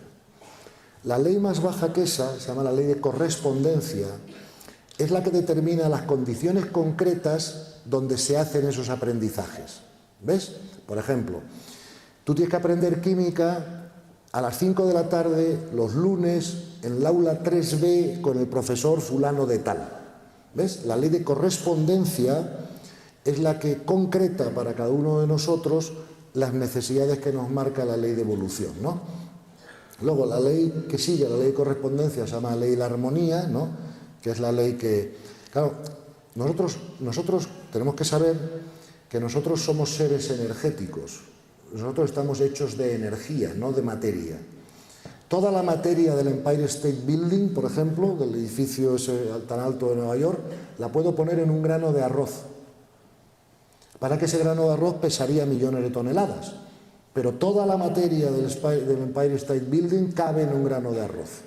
La ley más baja que esa, se llama la ley de correspondencia, es la que determina las condiciones concretas donde se hacen esos aprendizajes. ¿Ves? Por ejemplo, tú tienes que aprender química a las 5 de la tarde, los lunes, en el aula 3B, con el profesor fulano de tal. ¿Ves? La ley de correspondencia es la que concreta para cada uno de nosotros las necesidades que nos marca la ley de evolución, ¿no? Luego, la ley que sigue, la ley de correspondencia, se llama ley de la armonía, ¿no? Que es la ley que... Claro, nosotros tenemos que saber que nosotros somos seres energéticos. Nosotros estamos hechos de energía, no de materia. Toda la materia del Empire State Building, por ejemplo, del edificio ese tan alto de Nueva York, la puedo poner en un grano de arroz. Para que ese grano de arroz pesaría millones de toneladas. Pero toda la materia del Empire State Building cabe en un grano de arroz.